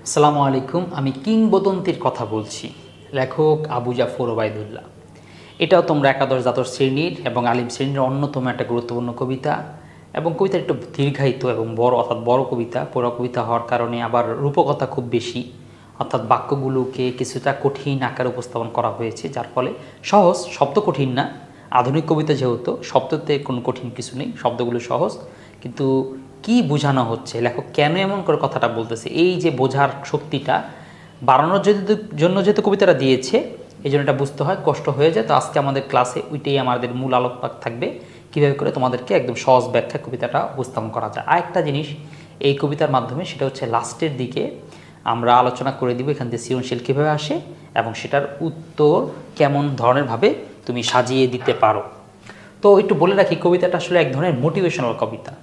আসসালামু আলাইকুম। আমি কিংবদন্তির কথা বলছি, লেখক আবু জাফর ওবায়দুল্লাহ। এটাও তোমরা একাদশ দ্বাদশ শ্রেণীর এবং আলিম শ্রেণীর অন্যতম একটা গুরুত্বপূর্ণ কবিতা, এবং কবিতা একটু দীর্ঘায়িত এবং বড়, অর্থাৎ বড় কবিতা। পুরো কবিতা হওয়ার কারণে আবার রূপকথা খুব বেশি, অর্থাৎ বাক্যগুলোকে কিছুটা কঠিন আকারে উপস্থাপন করা হয়েছে, যার ফলে সহজ, শব্দ কঠিন না। আধুনিক কবিতা যেহেতু শব্দতে কোনো কঠিন কিছু নেই, শব্দগুলো সহজ, কিন্তু কি বোঝানো হচ্ছে, লেখক কেন এমন করে কথাটা বলতেছে, এই যে বোঝার শক্তিটা বাড়ানোর জন্য যেহেতু কবিতাটা দিয়েছে, এই জন্য এটা বুঝতে হয়, কষ্ট হয়ে যায়। তো আজকে আমাদের ক্লাসে ওইটাই আমাদের মূল আলোকপাত থাকবে, কীভাবে করে তোমাদেরকে একদম সহজ ব্যাখ্যা কবিতাটা উপস্থাপন করা যায়। আরেকটা জিনিস এই কবিতার মাধ্যমে, সেটা হচ্ছে লাস্টের দিকে আমরা আলোচনা করে দিব এখান থেকে সৃজনশীল কীভাবে আসে এবং সেটার উত্তর কেমন ধরনেরভাবে তুমি সাজিয়ে দিতে পারো। তো একটু বলে রাখি, কবিতাটা আসলে এক ধরনের মোটিভেশনাল কবিতা।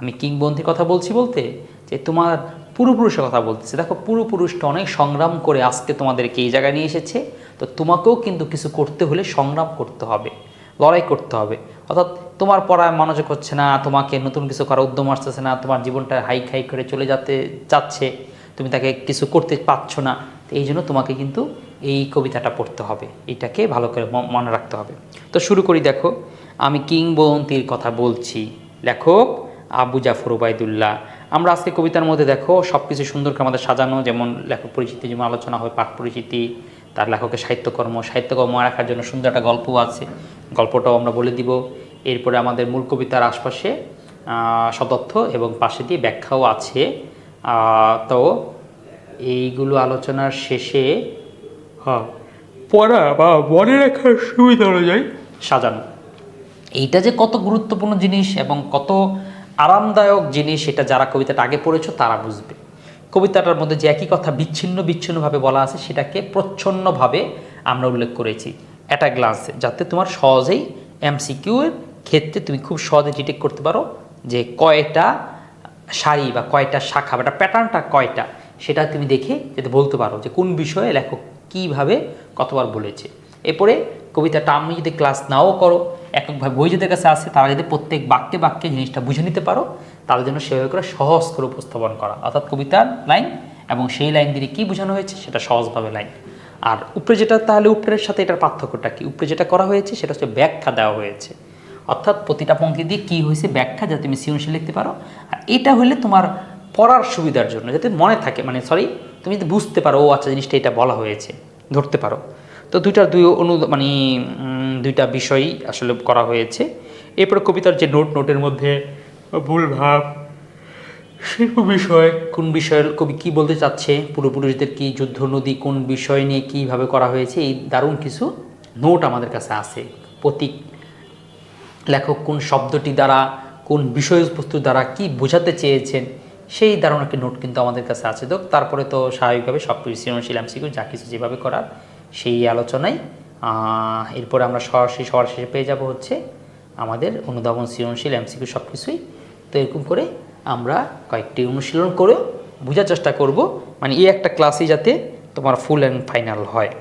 আমি কিংবদন্তির কথা বলছি বলতে যে তোমার পূর্বপুরুষের কথা বলতেছে। দেখো, পূর্বপুরুষটা অনেক সংগ্রাম করে আজকে তোমাদেরকে এই জায়গায় নিয়ে এসেছে। তো তোমাকেও কিন্তু কিছু করতে হলে সংগ্রাম করতে হবে, লড়াই করতে হবে। অর্থাৎ তোমার পড়ায় মনোযোগ হচ্ছে না, তোমাকে নতুন কিছু করার উদ্যম আসতেছে না, তোমার জীবনটা হাই খাই করে চলে যেতে চাচ্ছে, তুমি তাকে কিছু করতে পারছো না। তো এই জন্য তোমাকে কিন্তু এই কবিতাটা পড়তে হবে, এটাকে ভালো করে মনে রাখতে হবে। তো শুরু করি। দেখো, আমি কিংবদন্তির কথা বলছি, লেখক আবু জাফর ওবায়দুল্লাহ। আমরা আজকে কবিতার মধ্যে দেখো সব কিছু সুন্দর করে আমাদের সাজানো, যেমন লেখক পরিচিতি, যেমন আলোচনা হয় পাঠ পরিচিতি, তার লেখকের সাহিত্যকর্ম রাখার জন্য সুন্দর একটা গল্প আছে, গল্পটাও আমরা বলে দিব। এরপরে আমাদের মূল কবিতার আশপাশে সতর্থ এবং পাশে দিয়ে ব্যাখ্যাও আছে। তো এইগুলো আলোচনার শেষে পড়া বা মনে রাখার সুবিধা অনুযায়ী সাজানো। এইটা যে কত গুরুত্বপূর্ণ জিনিস এবং কত আরামদায়ক জিনিস, এটা যারা কবিতাটা আগে পড়েছো তারা বুঝবে। কবিতাটার মধ্যে যে একই কথা বিচ্ছিন্নভাবে বলা আছে, সেটাকে প্রচ্ছন্নভাবে আমরা উল্লেখ করেছি একটা গ্লান্সে, যাতে তোমার সহজেই এমসিকিউ এর ক্ষেত্রে তুমি খুব সহজে ডিটেক্ট করতে পারো যে কয়টা সারি বা কয়টা শাখা বা প্যাটার্নটা কয়টা, সেটা তুমি দেখে যাতে বলতে পারো যে কোন বিষয়ে লেখক কীভাবে কতবার বলেছে। এরপরে কবিতাটা আমি যদি ক্লাস নাও করো, এককভাবে বই যাদের কাছে আসে, তারা যদি প্রত্যেক বাক্যে বাক্যে জিনিসটা বুঝে নিতে পারো, তাদের জন্য সেভাবে করে সহজ করে উপস্থাপন করা, অর্থাৎ কবিতার লাইন এবং সেই লাইন দিয়ে কী বোঝানো হয়েছে সেটা সহজভাবে লাইন। আর উপরে যেটা, তাহলে উপরের সাথে এটার পার্থক্যটা কি? উপরে যেটা করা হয়েছে সেটা হচ্ছে ব্যাখ্যা দেওয়া হয়েছে, অর্থাৎ প্রতিটা পঙ্ক্তি দিয়ে কী হয়েছে ব্যাখ্যা, যাতে তুমি সৃজনশীল লিখতে পারো। আর এটা হলে তোমার পড়ার সুবিধার জন্য, যাতে মনে থাকে, তুমি যদি বুঝতে পারো, ও আচ্ছা জিনিসটা এটা বলা হয়েছে, ধরতে পারো। তো দুইটা বিষয়ই আসলে করা হয়েছে। এরপরে কবিতার যে নোটের মধ্যে ভুল ভাব, শিল্প বিষয়, কোন বিষয়ের কবি কী বলতে চাচ্ছে, পূর্বপুরুষদের কি যুদ্ধ নদী কোন বিষয় নিয়ে কীভাবে করা হয়েছে, এই দারুণ কিছু নোট আমাদের কাছে আছে। প্রতীক লেখক কোন শব্দটি দ্বারা, কোন বিষয়বস্তুর দ্বারা কি বোঝাতে চেয়েছেন, সেই দারুণ একটি নোট কিন্তু আমাদের কাছে আছে। তো তারপরে তো স্বাভাবিকভাবে সব কিছু সৃজনশীল এমসিকিউ যা কিছু যেভাবে করার সেই আলোচনায়। এরপরে আমরা সবার শেষে পেয়ে যাব হচ্ছে আমাদের অনুধাবন, সৃজনশীল, এমসিকিউ সব কিছুই। তো এরকম করে আমরা কয়েকটি অনুশীলন করেও বোঝার চেষ্টা করব, এই একটা ক্লাসই যাতে তোমার ফুল অ্যান্ড ফাইনাল হয়।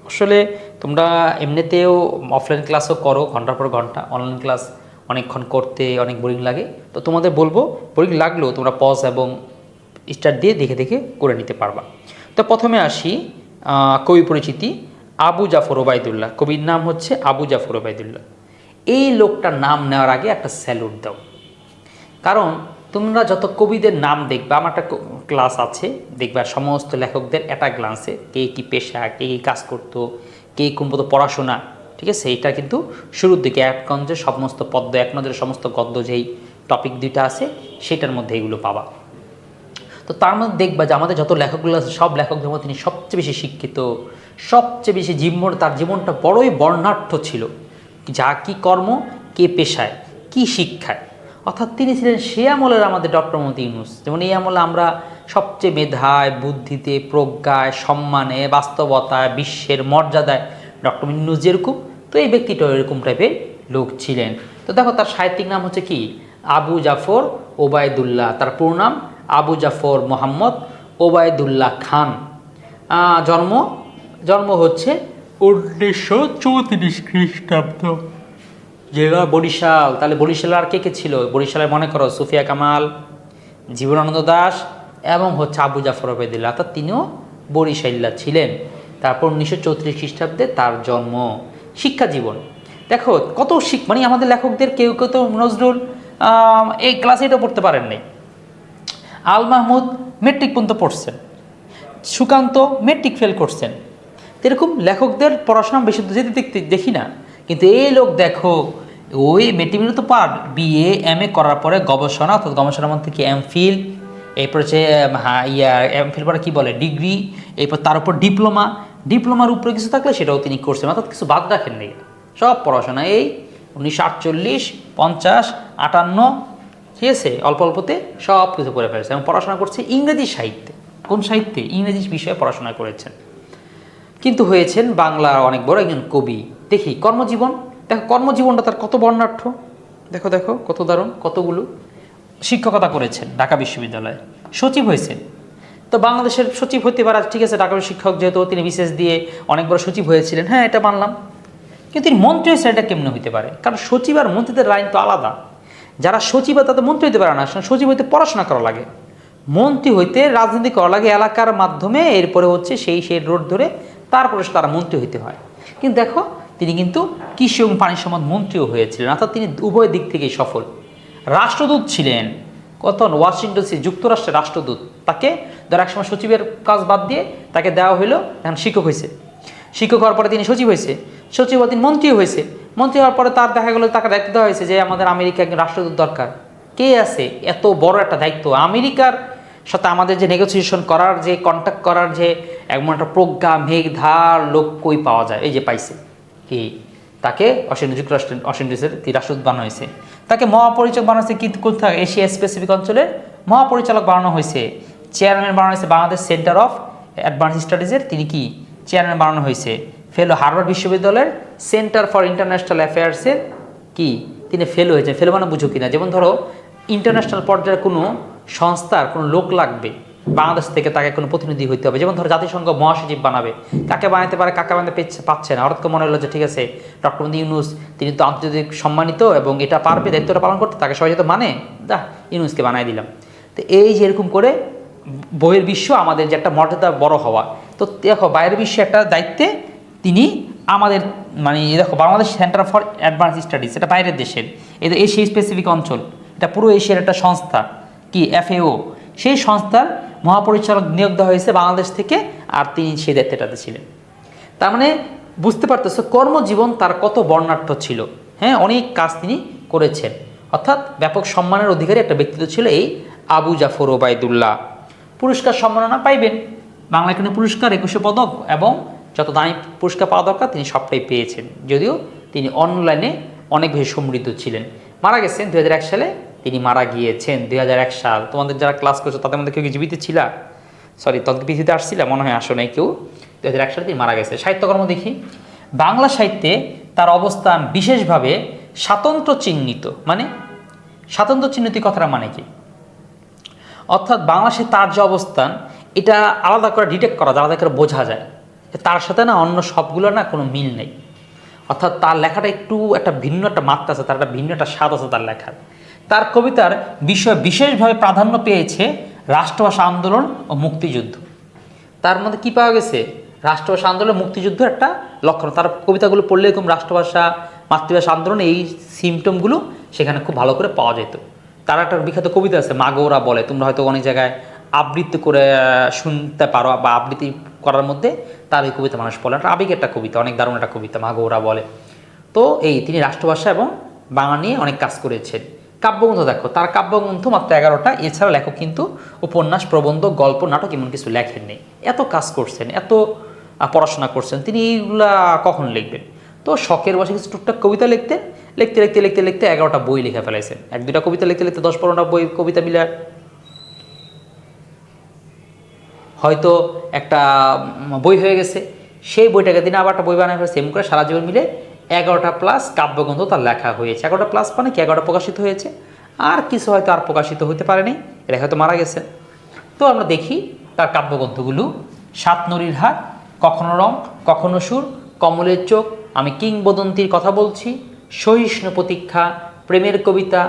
আসলে তোমরা এমনিতেও অফলাইন ক্লাসও করো ঘন্টার পর ঘন্টা, অনলাইন ক্লাস অনেকক্ষণ করতে অনেক বোরিং লাগে। তো তোমাদের বলবো, বোরিং লাগলেও তোমরা পজ এবং স্টার্ট দিয়ে দেখে দেখে করে নিতে পারবা। তো প্রথমে আসি কবি পরিচিতি, আবু জাফর ওবায়দুল্লাহ। কবির নাম হচ্ছে আবু জাফর ওবায়দুল্লাহ। এই লোকটার নাম নেওয়ার আগে একটা স্যালুট দাও, কারণ তোমরা যত কবিদের নাম দেখবা, আমার একটা ক্লাস আছে, দেখবা সমস্ত লেখকদের একটা গ্লান্সে কে কী পেশা, কে কী কাজ করতো, কে কোন মতো পড়াশোনা, ঠিক আছে। এইটা কিন্তু শুরুর দিকে একগঞ্জের সমস্ত পদ্য, এক নজরের সমস্ত গদ্য, যেই টপিক দুইটা আছে সেটার মধ্যে এগুলো পাবা। তো তার মধ্যে দেখবা যে আমাদের যত লেখকগুলো আছে, সব লেখকদের মধ্যে তিনি সবচেয়ে বেশি শিক্ষিত, সবচেয়ে বেশি তার জীবনটা বড়ই বর্ণাঢ্য ছিল, যা কি কর্ম, কে পেশায়, কি শিক্ষায়। অর্থাৎ তিনি ছিলেন সে আমলের আমাদের ডক্টর মোহাম্মদ ইউনূস। যেমন এই আমলে আমরা সবচেয়ে মেধায়, বুদ্ধিতে, প্রজ্ঞায়, সম্মানে, বাস্তবতায়, বিশ্বের মর্যাদায় ডক্টর ইউনূস যেরকম, তো এই ব্যক্তিটাও এরকম টাইপের লোক ছিলেন। তো দেখো, তার সাহিত্যিক নাম হচ্ছে কি? আবু জাফর ওবায়দুল্লাহ। তার পুরো নাম আবু জাফর মোহাম্মদ ওবায়দুল্লাহ খান। জন্ম হচ্ছে 1934 খ্রিস্টাব্দ, জেলা বরিশাল। তাহলে বরিশালে আর কে কে ছিল? বরিশালে মনে করো সুফিয়া কামাল, জীবনানন্দ দাশ এবং হচ্ছে আবু জাফর ওবায়দুল্লাহ, অর্থাৎ তিনিও বরিশাল্লা ছিলেন। তারপর 1934 খ্রিস্টাব্দে তার জন্ম। শিক্ষা জীবন দেখো কত মানে আমাদের লেখকদের কেউ কেউ তো নজরুল এই ক্লাস 8ও পড়তে পারেন নাই, আল মাহমুদ মেট্রিক পর্যন্ত পড়ছেন, সুকান্ত মেট্রিক ফেল করছেন। এরকম লেখকদের পড়াশোনা বেশি যেতে দেখতে দেখি না, কিন্তু এই লোক দেখো ওই মেট্রিক তো পার বিএ এমএ করার পরে গবেষণা, অর্থাৎ গবেষণার মধ্যে কি এমফিল, এরপর হচ্ছে এমফিল পরে কী বলে ডিগ্রি, এরপর তার উপর ডিপ্লোমার উপরে কিছু থাকলে সেটাও তিনি করছেন, অর্থাৎ কিছু বাদ রাখেন নেই, সব পড়াশোনা এই 1948, 50, 58, ঠিক আছে, অল্প অল্পতে সব কিছু করে ফেলেছে এবং পড়াশোনা করছে ইংরেজি সাহিত্যে। কোন সাহিত্যে? ইংরেজি বিষয়ে পড়াশোনা করেছেন, কিন্তু হয়েছেন বাংলার অনেক বড় একজন কবি। দেখি কর্মজীবন, দেখো কর্মজীবনটা তার কত বর্ণাঢ্য, দেখো দেখো কত দারুণ। কতগুলো শিক্ষকতা করেছেন ঢাকা বিশ্ববিদ্যালয়ে, সচিব হয়েছেন। তো বাংলাদেশের সচিব হতে পারে, ঠিক আছে, ঢাকা শিক্ষক যেহেতু তিনি বিশেষ দিয়ে অনেক বড় সচিব হয়েছিলেন, হ্যাঁ এটা মানলাম। কিন্তু তিনি মন্ত্রী হয়েছেন, এটা কেমনে হতে পারে? কারণ সচিব আর মন্ত্রীদের লাইন তো আলাদা। যারা সচিব তাদের মন্ত্রী হইতে পারে না, সচিব হইতে পড়াশোনা করা লাগে, মন্ত্রী হইতে রাজনীতি করা লাগে এলাকার মাধ্যমে, এরপরে হচ্ছে সেই রোড ধরে তারপরে তারা মন্ত্রী হইতে হয়। কিন্তু দেখো তিনি কিন্তু কৃষি এবং পানি সম্পদ মন্ত্রীও হয়েছিলেন, অর্থাৎ তিনি উভয় দিক থেকেই সফল। রাষ্ট্রদূত ছিলেন, কত ওয়াশিংটন যুক্তরাষ্ট্রের রাষ্ট্রদূত, তাকে ধর একসময় সচিবের কাজ বাদ দিয়ে তাকে দেওয়া হইলো, এখন শিক্ষক হয়েছে, শিক্ষক হওয়ার পরে তিনি সচিব হয়েছে, সচিব হওয়ার তিনি মন্ত্রী হয়েছে, মন্ত্রী হওয়ার পরে তার দেখা গেলো তাকে দায়িত্ব দেওয়া হয়েছে যে আমাদের আমেরিকা একজন রাষ্ট্রদূত দরকার। কে আছে এত বড় একটা দায়িত্ব? আমেরিকার সাথে আমাদের যে নেগোসিয়েশন করার, যে কন্ট্যাক্ট করার যে এমন একটা প্রজ্ঞা মেঘধার লোক কই পাওয়া যায়? এই যে পাইছে কি, তাকে যুক্তরাষ্ট্রের রাষ্ট্রদূত বানানো হয়েছে, তাকে মহাপরিচালক বানানো হয়েছে। কিন্তু কোথায়? এশিয়া স্পেসিফিক অঞ্চলের মহাপরিচালক বানানো হয়েছে, চেয়ারম্যান বানানো হয়েছে বাংলাদেশ সেন্টার অফ অ্যাডভান্স স্টাডিজের, তিনি কি চেয়ারম্যান বানানো হয়েছে। ফেলো হার্ভার্ড বিশ্ববিদ্যালয়ের সেন্টার ফর ইন্টারন্যাশনাল অ্যাফেয়ার্সের কি তিনি ফেলো হয়েছে। ফেলো মানে বুঝো কিনা, যেমন ধরো ইন্টারন্যাশনাল পর্যায়ের কোনো সংস্থার কোনো লোক লাগবে বাংলাদেশ থেকে, তাকে কোনো প্রতিনিধি হইতে হবে। যেমন ধরো জাতিসংঘ মহাসচিব বানাবে, কাকে বানাতে পারে, কাকে বানাতে পাচ্ছে না। হঠাৎ করে মনে হলো যে ঠিক আছে ডক্টর মোহাম্মদ ইউনূস তিনি তো আন্তর্জাতিক সম্মানিত এবং এটা পারবে দায়িত্বটা পালন করতে, তাকে সবাই তো মানে, ইউনূসকে বানাই দিলাম। তো এই যে এরকম করে বইয়ের বিশ্ব আমাদের যে একটা মর্যাদা বড় হওয়া, তো দেখো বাইরের বিশ্বে একটা দায়িত্বে তিনি আমাদের মানে দেখো Bangladesh centre for advance studies, এটা বাইরের দেশের, এটা এশিয়া স্পেসিফিক অঞ্চল, এটা পুরো এশিয়ার একটা সংস্থা কি FAO, সেই সংস্থার মহাপরিচালক নিয়োগ দেওয়া হয়েছে বাংলাদেশ থেকে, আর তিনি সেই দায়িত্বটাতে ছিলেন। তার মানে বুঝতে পারতেছো কর্মজীবন তার কত বর্ণাঢ্য ছিল। হ্যাঁ, অনেক কাজ তিনি করেছেন, অর্থাৎ ব্যাপক সম্মানের অধিকারী একটা ব্যক্তিত্ব ছিল এই আবু জাফর ওবায়দুল্লাহ। পুরস্কার সম্মাননা পাইবেন, বাংলা একাডেমি পুরস্কার 21 পদক এবং যত দামি পুরস্কার পাওয়া দরকার তিনি সবটাই পেয়েছেন, যদিও তিনি অনলাইনে অনেক বেশি সমৃদ্ধ ছিলেন। মারা গেছেন 2001 সালে, তিনি মারা গিয়েছেন 2001 সাল। তোমাদের যারা ক্লাস করছো তাদের মধ্যে কেউ কি জীবিত ছিল? সরি, তখন পৃথিবীতে আসছিল মনে হয়, আসো নাই কেউ। 2001 সালে তিনি মারা গেছে। সাহিত্যকর্ম দেখি, বাংলা সাহিত্যে তার অবস্থান বিশেষভাবে স্বাতন্ত্র্য চিহ্নিত। মানে স্বাতন্ত্র্য চিহ্নিত কথাটা মানে কি? অর্থাৎ বাংলাদেশে তার যে অবস্থান এটা আলাদা করে ডিটেক্ট করা যায়, আলাদা করে বোঝা যায়, তার সাথে না অন্য সবগুলো না কোনো মিল নেই। অর্থাৎ তার লেখাটা একটু একটা ভিন্ন একটা মাত্রা আছে, তার একটা ভিন্ন একটা স্বাদ আছে তার লেখার। তার কবিতার বিষয় বিশেষভাবে প্রাধান্য পেয়েছে রাষ্ট্রভাষা আন্দোলন ও মুক্তিযুদ্ধ। তার মধ্যে কি পাওয়া গেছে? রাষ্ট্রভাষা আন্দোলন, মুক্তিযুদ্ধ একটা লক্ষণ। তার কবিতাগুলো পড়লে এরকম রাষ্ট্রভাষা, মাতৃভাষা আন্দোলন, এই সিমটমগুলো সেখানে খুব ভালো করে পাওয়া যেত। তার একটা বিখ্যাত কবিতা আছে মাগোরা বলে, তোমরা হয়তো অনেক জায়গায় আবৃত্তি করে শুনতে পারো বা আবৃত্তি করার মধ্যে তার এই কবিতা মানুষ বলে, একটা আবেগের একটা কবিতা, অনেক দারুণ একটা কবিতা, মাগোরা বলে। তো এই তিনি রাষ্ট্রভাষা এবং বাংলা নিয়ে অনেক কাজ করেছেন। কাব্যগ্রন্থ দেখো, তার কাব্যগ্রন্থ মাত্র 11টা, এছাড়া লেখক কিন্তু উপন্যাস, প্রবন্ধ, গল্প, নাটক এমন কিছু লেখেন নেই। এত কাজ করছেন, এত পড়াশোনা করছেন, তিনি এইগুলা কখন লিখবেন? তো শখের বসে কিছু টুকটাক কবিতা লিখতেন, লিখতে লিখতে লিখতে লিখতে 11টা বই লিখে ফেলাইছেন। 1-2টা কবিতা লিখতে লিখতে 10-15টা বই কবিতা মিলে হয়তো একটা বই হয়ে গেছে। সেই বইটাকে দিনে আবার একটা বই বানায় ফেলে, সেম করে সারা জীবন মিলে 11টা প্লাস কাব্যগ্রন্থ তার লেখা হয়েছে। 11টা প্লাস মানে কি 11টা প্রকাশিত হয়েছে, আর কিছু হয়তো আর প্রকাশিত হতে পারেনি, এটা হয়তো মারা গেছে। তো আমরা দেখি তার কাব্যগ্রন্থগুলো: সাত নদীর হাট, কখনো রং কখনো সুর, কমলের চোখ, আমি কিংবদন্তির কথা বলছি, সহিষ্ণু প্রতীক্ষা, প্রেমের কবিতা,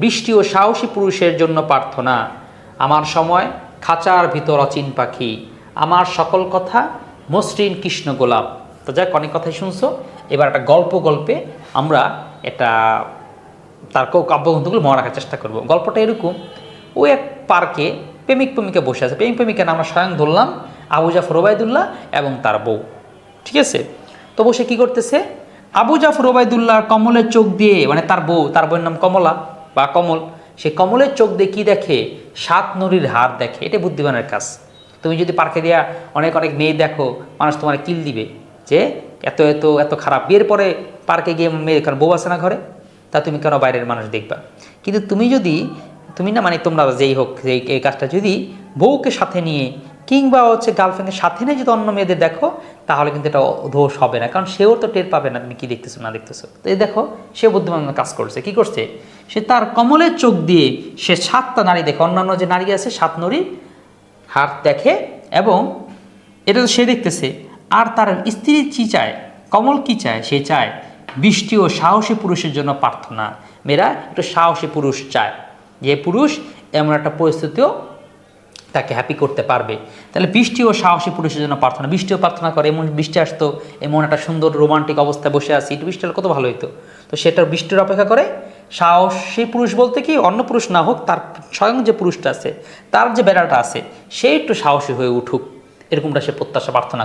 বৃষ্টি ও সাহসী পুরুষের জন্য প্রার্থনা, আমার সময়, খাঁচার ভিতর অচিন পাখি, আমার সকল কথা মসৃণ কৃষ্ণ গোলাপ। তো যাক, অনেক কথাই শুনছো, এবার একটা গল্পে আমরা এটা তার কাব্যগ্রন্থগুলো মনে রাখার চেষ্টা করব। গল্পটা এরকম, ওই এক পার্কে প্রেমিকা বসে আছে। প্রেমিকের নাম আমরা স্বয়ং ধরলাম আবু জাফর ওবায়দুল্লাহ এবং তার বউ, ঠিক আছে? তো বসে কী করতেছে, আবু জাফর ওবায়দুল্লাহ কমলের চোখ দিয়ে, মানে তার বউয়ের নাম কমলা বা কমল, সে কমলের চোখ দিয়ে কী দেখে, 7 নরীর হার দেখে। এটা বুদ্ধিমানের কাজ। তুমি যদি পার্কে দিয়া অনেক মেয়ে দেখো, মানুষ তোমার কিল দিবে যে এত এত এত খারাপ। বিয়ের পরে পার্কে গিয়ে মেয়ে, কারণ বউ আছে না ঘরে, তা তুমি কেন বাইরের মানুষ দেখবা? কিন্তু তুমি না, মানে তোমরা যেই হোক, এই কাজটা যদি বউকে সাথে নিয়ে কিংবা গার্লফ্রেন্ডের সাথে নিয়ে যদি অন্য মেয়েদের দেখো, তাহলে কিন্তু এটা দোষ হবে না, কারণ সেও তো টের পাবে না তুমি কি দেখতেছো না দেখতেছো। তো এই দেখো, সে বুদ্ধিমান কাজ করছে। কি করছে, সে তার কমলের চোখ দিয়ে সে 7টা নারী দেখে, অন্যান্য যে নারী আছে 7 নরীর হাত দেখে, এবং এটা তো সে দেখতেছে। আর তার স্ত্রী কী চায়, কমল কি চায়, সে চায় বৃষ্টি ও সাহসী পুরুষের জন্য প্রার্থনা। মেয়েরা একটু সাহসী পুরুষ চায়, যে পুরুষ এমন একটা পরিস্থিতিও তাকে হ্যাপি করতে পারবে। তাহলে বৃষ্টি ও সাহসী পুরুষের জন্য প্রার্থনা, বৃষ্টিও প্রার্থনা করে, এমন বৃষ্টি আসতো, এমন একটা সুন্দর রোমান্টিক অবস্থায় বসে আছি, একটু বৃষ্টি হলে কত ভালো হইতো। তো সেটার বৃষ্টির অপেক্ষা করে। সাহসী পুরুষ বলতে কি, অন্য পুরুষ না হোক, তার স্বয়ং যে পুরুষটা আছে, তার যে বেড়াটা আছে, সে একটু সাহসী হয়ে উঠুক, এরকমটা সে প্রত্যাশা প্রার্থনা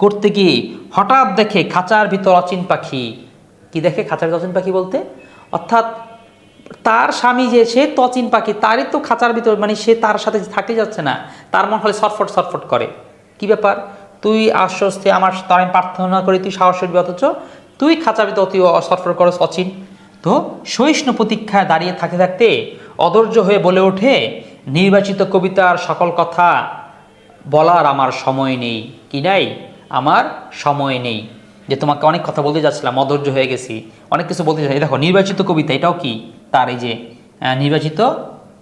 করতে গিয়ে হঠাৎ দেখে খাঁচার ভিতর অচিন পাখি। কি দেখে, খাঁচার ভিতর অচিন পাখি বলতে অর্থাৎ তার স্বামী যে, সে তো অচিন পাখি, তারই তো খাঁচার ভিতর, মানে সে তার সাথে থাকতে যাচ্ছে না, তার মন খালি ছটফট করে। কি ব্যাপার, তুই আশ্বস্তে আমার তার আমি প্রার্থনা করি, তুই সাহস করবি, অথচ তুই খাঁচার ভিতর অতি ছটফট করস অচিন। তো সহিষ্ণু প্রতীক্ষায় দাঁড়িয়ে থাকতে অধৈর্য হয়ে বলে ওঠে, নির্বাচিত কবিতার সকল কথা বলার আমার সময় নেই। কি নাই, আমার সময় নেই। যে তোমাকে অনেক কথা বলতে যাচ্ছিলাম, অধৈর্য হয়ে গেছি, অনেক কিছু বলতে চাই। দেখো, নির্বাচিত কবিতা, এটাও কি তার, এই যে নির্বাচিত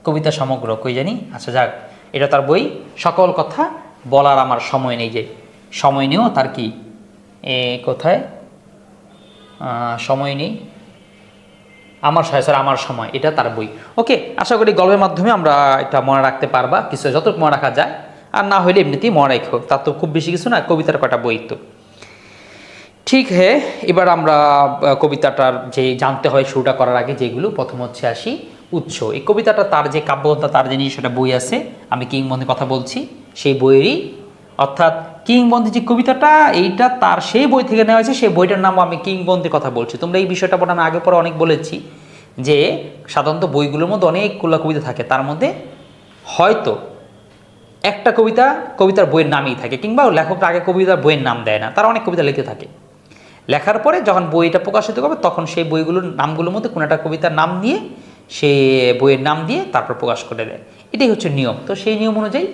কবিতা সমগ্র, কই জানি, আচ্ছা যাক, এটা তার বই। সকল কথা বলার আমার সময় নেই, যে সময় নেও তার কি কোথায় সময় নেই, আমার সময়, এটা তার বই। ওকে, আশা করি গল্পের মাধ্যমে আমরা এটা মনে রাখতে পারবা, কিছু যতটুকু মনে রাখা যায়, আর না হলে এমনিতেই মনে রাখো, তার তো খুব বেশি কিছু না, কবিতার কটা বই তো। ঠিক হ্যাঁ, এবার আমরা কবিতাটার যে জানতে হয় শুরুটা করার আগে যেগুলো, প্রথম হচ্ছে আসি উৎস। এই কবিতাটা তার যে কাব্যগ্রন্থ, তার যে সেটা বই আছে, আমি কিংবদন্তির কথা বলছি, সেই বইয়েরই, অর্থাৎ কিংবদন্তি যে কবিতাটা, এইটা তার সেই বই থেকে নেওয়া হয়েছে, সেই বইটার নাম আমি কিংবদন্তির কথা বলছি। তোমরা এই বিষয়টা পরে আমি আগে পরে অনেক বলেছি, যে সাধারণত বইগুলোর মধ্যে অনেকগুলো কবিতা থাকে, তার মধ্যে হয়তো একটা কবিতার বইয়ের নামই থাকে, কিংবা লেখকরা আগে কবিতার বইয়ের নাম দেয় না, তারা অনেক কবিতা লিখতে থাকে। লেখার পরে যখন বইটা প্রকাশিত করবে, তখন সেই বইগুলোর নামগুলোর মধ্যে কোনো একটা কবিতার নাম নিয়ে, সে বইয়ের নাম দিয়ে তারপর প্রকাশ করে দেয়। এটাই হচ্ছে নিয়ম। তো সেই নিয়ম অনুযায়ী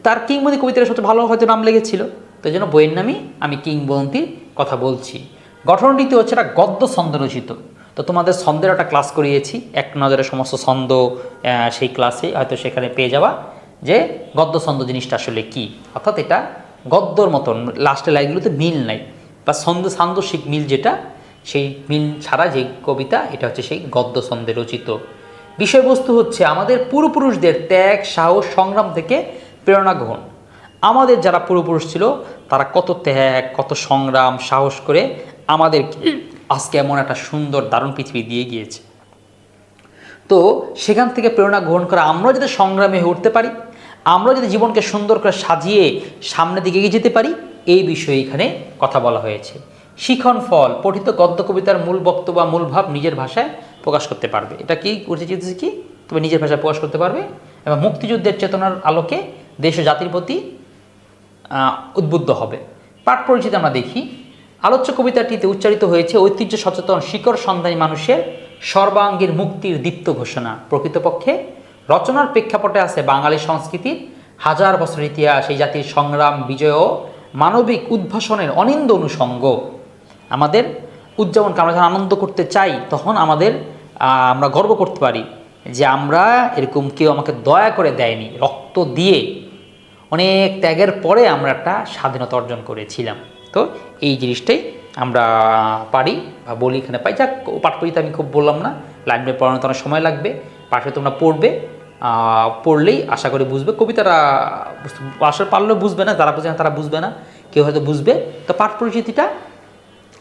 তার কিংবদন্তি কবিতাটা সবচেয়ে ভালো হয়তো নাম লেগেছিল, তো এই জন্য বইয়ের নামই আমি কিংবদন্তির কথা বলছি। গঠনটিতে হচ্ছে একটা গদ্য ছন্দ রচিত। তো তোমাদের ছন্দের একটা ক্লাস করিয়েছি, এক নজরে সমস্ত ছন্দ, সেই ক্লাসে হয়তো সেখানে পেয়ে যাওয়া, যে গদ্য ছন্দ জিনিসটা আসলে কি। অর্থাৎ এটা গদ্যর মতন, লাস্টের লাইনগুলোতে মিল নাই, বা সান্দর্শিক মিল, যেটা সেই মিল ছাড়া যে কবিতা, এটা হচ্ছে সেই গদ্য ছন্দে রচিত। বিষয়বস্তু হচ্ছে আমাদের পূর্বপুরুষদের ত্যাগ, সাহস, সংগ্রাম থেকে প্রেরণা গ্রহণ। আমাদের যারা পূর্বপুরুষ ছিল, তারা কত ত্যাগ, কত সংগ্রাম, সাহস করে আমাদের আজকে এমন একটা সুন্দর দারুণ পৃথিবী দিয়ে গিয়েছে। তো সেখান থেকে প্রেরণা গ্রহণ করে আমরা যদি সংগ্রামে হয়ে উঠতে পারি, আমরা যদি জীবনকে সুন্দর করে সাজিয়ে সামনের দিকে এগিয়ে যেতে পারি, এই বিষয়ে এখানে কথা বলা হয়েছে। শিখন ফল, পঠিত গদ্য কবিতার মূল বক্তব্য বা মূল ভাব নিজের ভাষায় প্রকাশ করতে পারবে। এটা কি করতে চেয়েছে, কি তবে নিজের ভাষায় প্রকাশ করতে পারবে, এবং মুক্তিযুদ্ধের চেতনার আলোকে দেশ ও জাতির প্রতি উদ্বুদ্ধ হবে। পাঠ পরিচিতি আমরা দেখি। আলোচ্য কবিতাটিতে উচ্চারিত হয়েছে ঐতিহ্য সচেতন শিকড় সন্ধানী মানুষের সর্বাঙ্গীর মুক্তির দীপ্ত ঘোষণা। প্রকৃতপক্ষে রচনার প্রেক্ষাপটে আছে বাঙালি সংস্কৃতির হাজার বছর ইতিহাস, এই জাতির সংগ্রাম, বিজয় ও মানবিক উদ্ভাসনের অনিন্দ অনুষঙ্গ। আমাদের উদযাপনকে আমরা যখন আনন্দ করতে চাই, তখন আমরা গর্ব করতে পারি যে আমরা এরকম কেউ আমাকে দয়া করে দেয়নি, রক্ত দিয়ে অনেক ত্যাগের পরে আমরা একটা স্বাধীনতা অর্জন করেছিলাম। তো এই জিনিসটাই আমরা পারি বা বলি, এখানে পাই। যাক, পাঠ পড়িতে আমি খুব বললাম না, লাইন বাই পড়ানোতে অনেক সময় লাগবে, পাশে তোমরা পড়বে, পড়লেই আশা করি বুঝবে। কবিতাটা আসলে পারলেও বুঝবে না, যারা বুঝে না তারা বুঝবে না, কেউ হয়তো বুঝবে। তো পাঠ পরিচিতিটা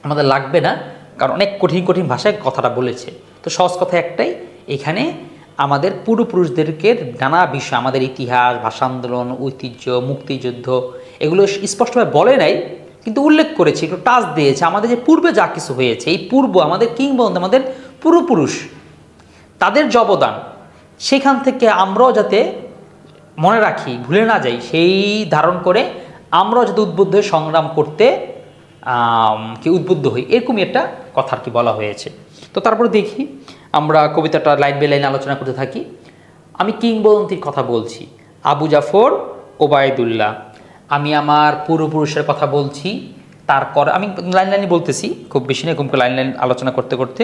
আমাদের লাগবে না, কারণ অনেক কঠিন কঠিন ভাষায় কথাটা বলেছে। তো সহজ কথা একটাই, এখানে আমাদের পূর্বপুরুষদেরকে নানা বিষয়, আমাদের ইতিহাস, ভাষা আন্দোলন, ঐতিহ্য, মুক্তিযুদ্ধ, এগুলো স্পষ্টভাবে বলে নাই, কিন্তু উল্লেখ করেছে, একটু টাচ দিয়েছে। আমাদের যে পূর্বে যা কিছু হয়েছে, এই পূর্ব আমাদের কিংবদন্তি, আমাদের পূর্বপুরুষ, তাদের যে অবদান, সেখান থেকে আমরাও যাতে মনে রাখি, ভুলে না যাই, সেই ধারণ করে আমরাও যাতে উদ্বুদ্ধ হয়ে সংগ্রাম করতে উদ্বুদ্ধ হই, এরকমই একটা কথা আর কি বলা হয়েছে। তো তারপরে দেখি আমরা কবিতাটা লাইন বাই লাইন আলোচনা করতে থাকি। আমি কিংবদন্তির কথা বলছি, আবু জাফর ওবায়দুল্লাহ। আমি আমার পূর্বপুরুষের কথা বলছি, তারপর আমি লাইন লাইনই বলতেছি, খুব বেশি না, এরকম লাইন লাইন আলোচনা করতে করতে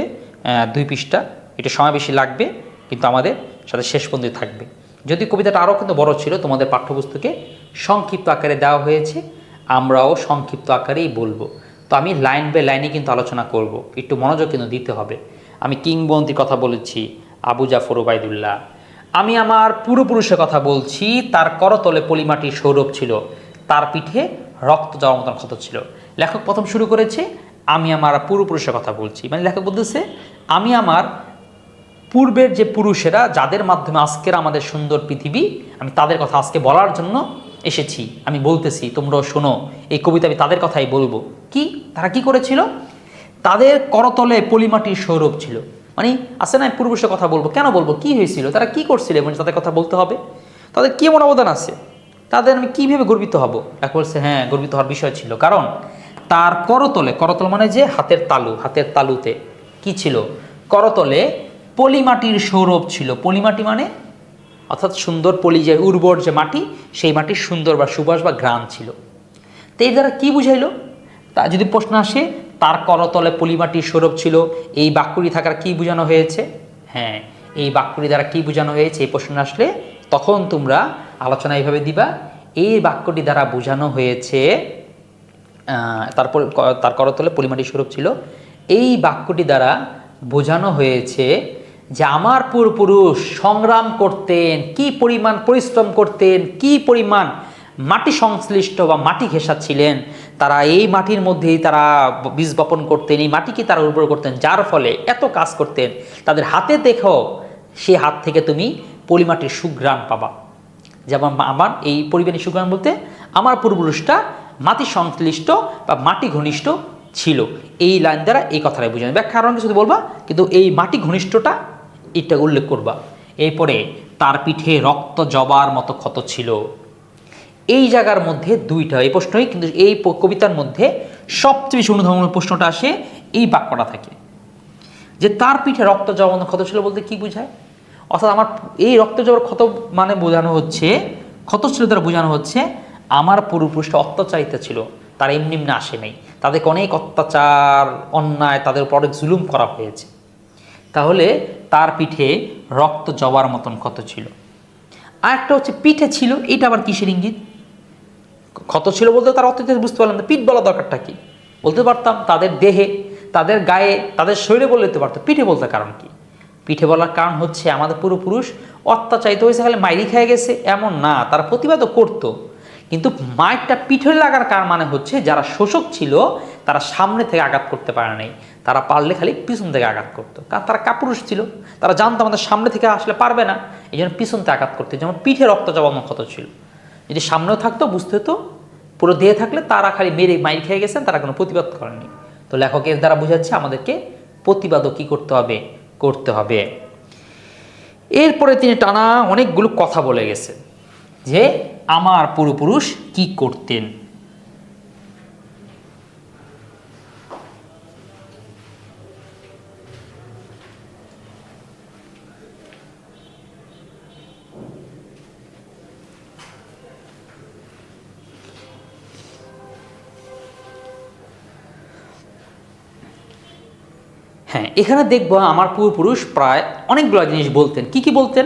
2 পৃষ্ঠা, এটা সময় বেশি লাগবে, কিন্তু আমাদের সাথে শেষ পর্যন্ত থাকবে। যদি কবিতাটা আরও কিন্তু বড় ছিল, তোমাদের পাঠ্যপুস্তকে সংক্ষিপ্ত আকারে দেওয়া হয়েছে, আমরাও সংক্ষিপ্ত আকারেই বলবো। তো আমি লাইন বাই লাইনে কিন্তু আলোচনা করব, একটু মনোযোগ কিন্তু দিতে হবে। আমি কিংবদন্তির কথা বলেছি, আবু জাফর ওবায়দুল্লাহ। আমি আমার পূর্বপুরুষের কথা বলছি, তার করতলে পলিমাটির সৌরভ ছিল, তার পিঠে রক্ত যাওয়ার মতন ক্ষত ছিল। লেখক প্রথম শুরু করেছে আমি আমার পূর্বপুরুষের কথা বলছি, মানে লেখক বলতেছে আমি আমার পূর্বের যে পুরুষেরা, যাদের মাধ্যমে আজকের আমাদের সুন্দর পৃথিবী, আমি তাদের কথা আজকে বলার জন্য এসেছি, আমি বলতেছি, তোমরাও শোনো। এই কবিতা আমি তাদের কথাই বলবো। কি তারা কি করেছিল? তাদের করতলে পলিমাটির সৌরভ ছিল, মানে আছে না, পূর্বপুরুষের কথা বলবো, কেন বলবো, কি হয়েছিল, তারা কি করছিল, এবং তাদের কথা বলতে হবে। তাদের কি এমন অবদান আছে, তাদের আমি কীভাবে গর্বিত হব? এক বলছে হ্যাঁ, গর্বিত হওয়ার বিষয় ছিল, কারণ তার করতলে, করতল মানে যে হাতের তালু, হাতের তালুতে কি ছিল? করতলে পলিমাটির সৌরভ ছিল। পলিমাটি মানে অর্থাৎ সুন্দর, পলি যে উর্বর যে মাটি, সেই মাটির সুন্দর বা সুবাস বা ঘ্রাণ ছিল। তো এই দ্বারা কী বুঝাইল? তা যদি প্রশ্ন আসে, তার করতলে পলিমাটির সৌরভ ছিল, এই বাক্যটি থাকার কি বোঝানো হয়েছে? হ্যাঁ, এই বাক্যটি দ্বারা কি বোঝানো হয়েছে, এই প্রশ্ন আসলে তখন তোমরা আলোচনা এইভাবে দিবা, এই বাক্যটি দ্বারা বোঝানো হয়েছে, তারপর তার করতলে পলিমাটির সৌরভ ছিল, এই বাক্যটি দ্বারা বোঝানো হয়েছে যে আমার পূর্বপুরুষ সংগ্রাম করতেন, কি পরিমাণ পরিশ্রম করতেন, কি পরিমাণ মাটি সংশ্লিষ্ট বা মাটি ঘেঁষা ছিলেন, তারা এই মাটির মধ্যেই তারা বীজ বপন করতেন, এই মাটিকে তারা উর্বর করতেন, যার ফলে এত কাজ করতেন। তাদের হাতে দেখো, সে হাত থেকে তুমি পলিমাটির সুঘ্রাণ পাবা। যেমন আমার এই পরিমাণের সুঘ্রাণ বলতে আমার পূর্বপুরুষটা মাটি সংশ্লিষ্ট বা মাটি ঘনিষ্ঠ ছিল, এই লাইন দ্বারা এই কথাটাই বোঝানো। ব্যাখ্যা আরও কিছু বলবা, কিন্তু এই মাটি ঘনিষ্ঠটা এটা উল্লেখ করবা। এরপরে তার পিঠে রক্ত জবার মতো ক্ষত ছিল। এই জায়গার মধ্যে দুইটা এই প্রশ্নই, কিন্তু এই কবিতার মধ্যে সবচেয়ে বেশি অনুধাবনের প্রশ্নটা আসে এই বাক্যটা থেকে, যে তার পিঠে রক্ত জবার মতো ক্ষত ছিল বলতে কি বোঝায়? অর্থাৎ আমার এই রক্ত জবার ক্ষত মানে বোঝানো হচ্ছে, ক্ষত ছিল দ্বারা বোঝানো হচ্ছে আমার পূর্বপুরুষটা অত্যাচারিত ছিল, তারা এমনি এমনি আসে নাই, তাদেরকে অনেক অত্যাচার, অন্যায়, তাদের উপর অনেক জুলুম করা হয়েছে। তাহলে তার পিঠে রক্ত জবার মতন ক্ষত ছিল। আর একটা হচ্ছে পিঠে ছিল, এটা আবার কিসের ইঙ্গিত? ক্ষত ছিল বলতে তার অতীতে বুঝতে পারলাম না, পিঠ বলা দরকারটা কি? বলতে পারতাম তাদের দেহে, তাদের গায়ে, তাদের শরীরে বলে দিতে পারতো। পিঠে বলতে কারণ কি? পিঠে বলার কারণ হচ্ছে আমাদের পূর্বপুরুষ অত্যাচারিত হয়েছে, খালি মাইরি খেয়ে গেছে এমন না, তারা প্রতিবাদও করতো, কিন্তু মাইরটা পিঠে লাগার কারণ মানে হচ্ছে যারা শোষক ছিল তারা সামনে থেকে আঘাত করতে পারে নাই, তারা পারলে খালি পিছন থেকে আঘাত করতো, কারণ তারা কাপুরুষ ছিল, তারা জানতো আমাদের সামনে থেকে আসলে পারবে না, এই জন্য পিছন থেকে আঘাত করতে। যেমন পিঠে রক্ত জবানো ক্ষত ছিল, যদি সামনেও থাকতো বুঝতে হতো, পুরো দেহে থাকলে তারা খালি মেরে মাইর খেয়ে গেছেন, তারা কোনো প্রতিবাদ করেনি। তো লেখকের দ্বারা বোঝাচ্ছে আমাদেরকে প্রতিবাদও কি করতে হবে? করতে হবে। এরপরে তিনি টানা অনেকগুলো কথা বলে গেছে যে আমার পূর্বপুরুষ কি করতেন। হ্যাঁ, এখানে দেখবো আমার পূর্বপুরুষ প্রায় অনেকগুলো জিনিস বলতেন। কি কি বলতেন?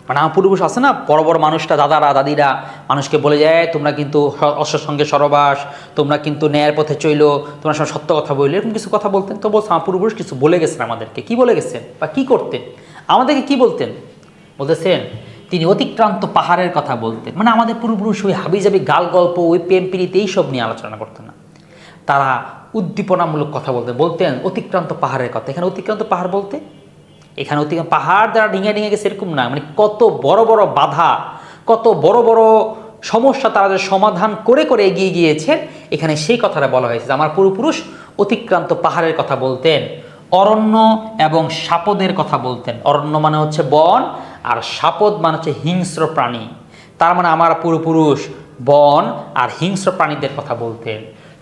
মানে আমার পূর্বপুরুষ আছে না, বড় বড় মানুষটা, দাদারা দাদিরা মানুষকে বলে যায় তোমরা কিন্তু অসৎ সঙ্গে সরবাস, তোমরা কিন্তু ন্যায়ের পথে চইলো, তোমরা সব সত্য কথা বললে, এরকম কিছু কথা বলতেন। তো বলছে আমার পূর্বপুরুষ কিছু বলে গেছেন আমাদেরকে। কি বলে গেছেন বা কি করতেন? আমাদেরকে কি বলতেন? বলতেছেন তিনি অতিক্রান্ত পাহাড়ের কথা বলতেন। মানে আমাদের পূর্বপুরুষ ওই হাবিজাবি গাল গল্প, ওই প্রেম প্রীতি এইসব নিয়ে আলোচনা করতেন না, তারা উদ্দীপনামূলক কথা বলতেন অতিক্রান্ত পাহাড়ের কথা। এখানে অতিক্রান্ত পাহাড় বলতে এখানে অতিক্রান্ত পাহাড় দ্বারা ডিঙে গেছে এরকম না, মানে কত বড় বড় বাধা, কত বড় বড় সমস্যা তারা যে সমাধান করে করে এগিয়ে গিয়েছেন, এখানে সেই কথাটা বলা হয়েছে। আমার পূর্বপুরুষ অতিক্রান্ত পাহাড়ের কথা বলতেন, অরণ্য এবং সাপদের কথা বলতেন। অরণ্য মানে হচ্ছে বন, আর সাপদ মানে হচ্ছে হিংস্র প্রাণী। তার মানে আমার পূর্বপুরুষ বন আর হিংস্র প্রাণীদের কথা বলতেন।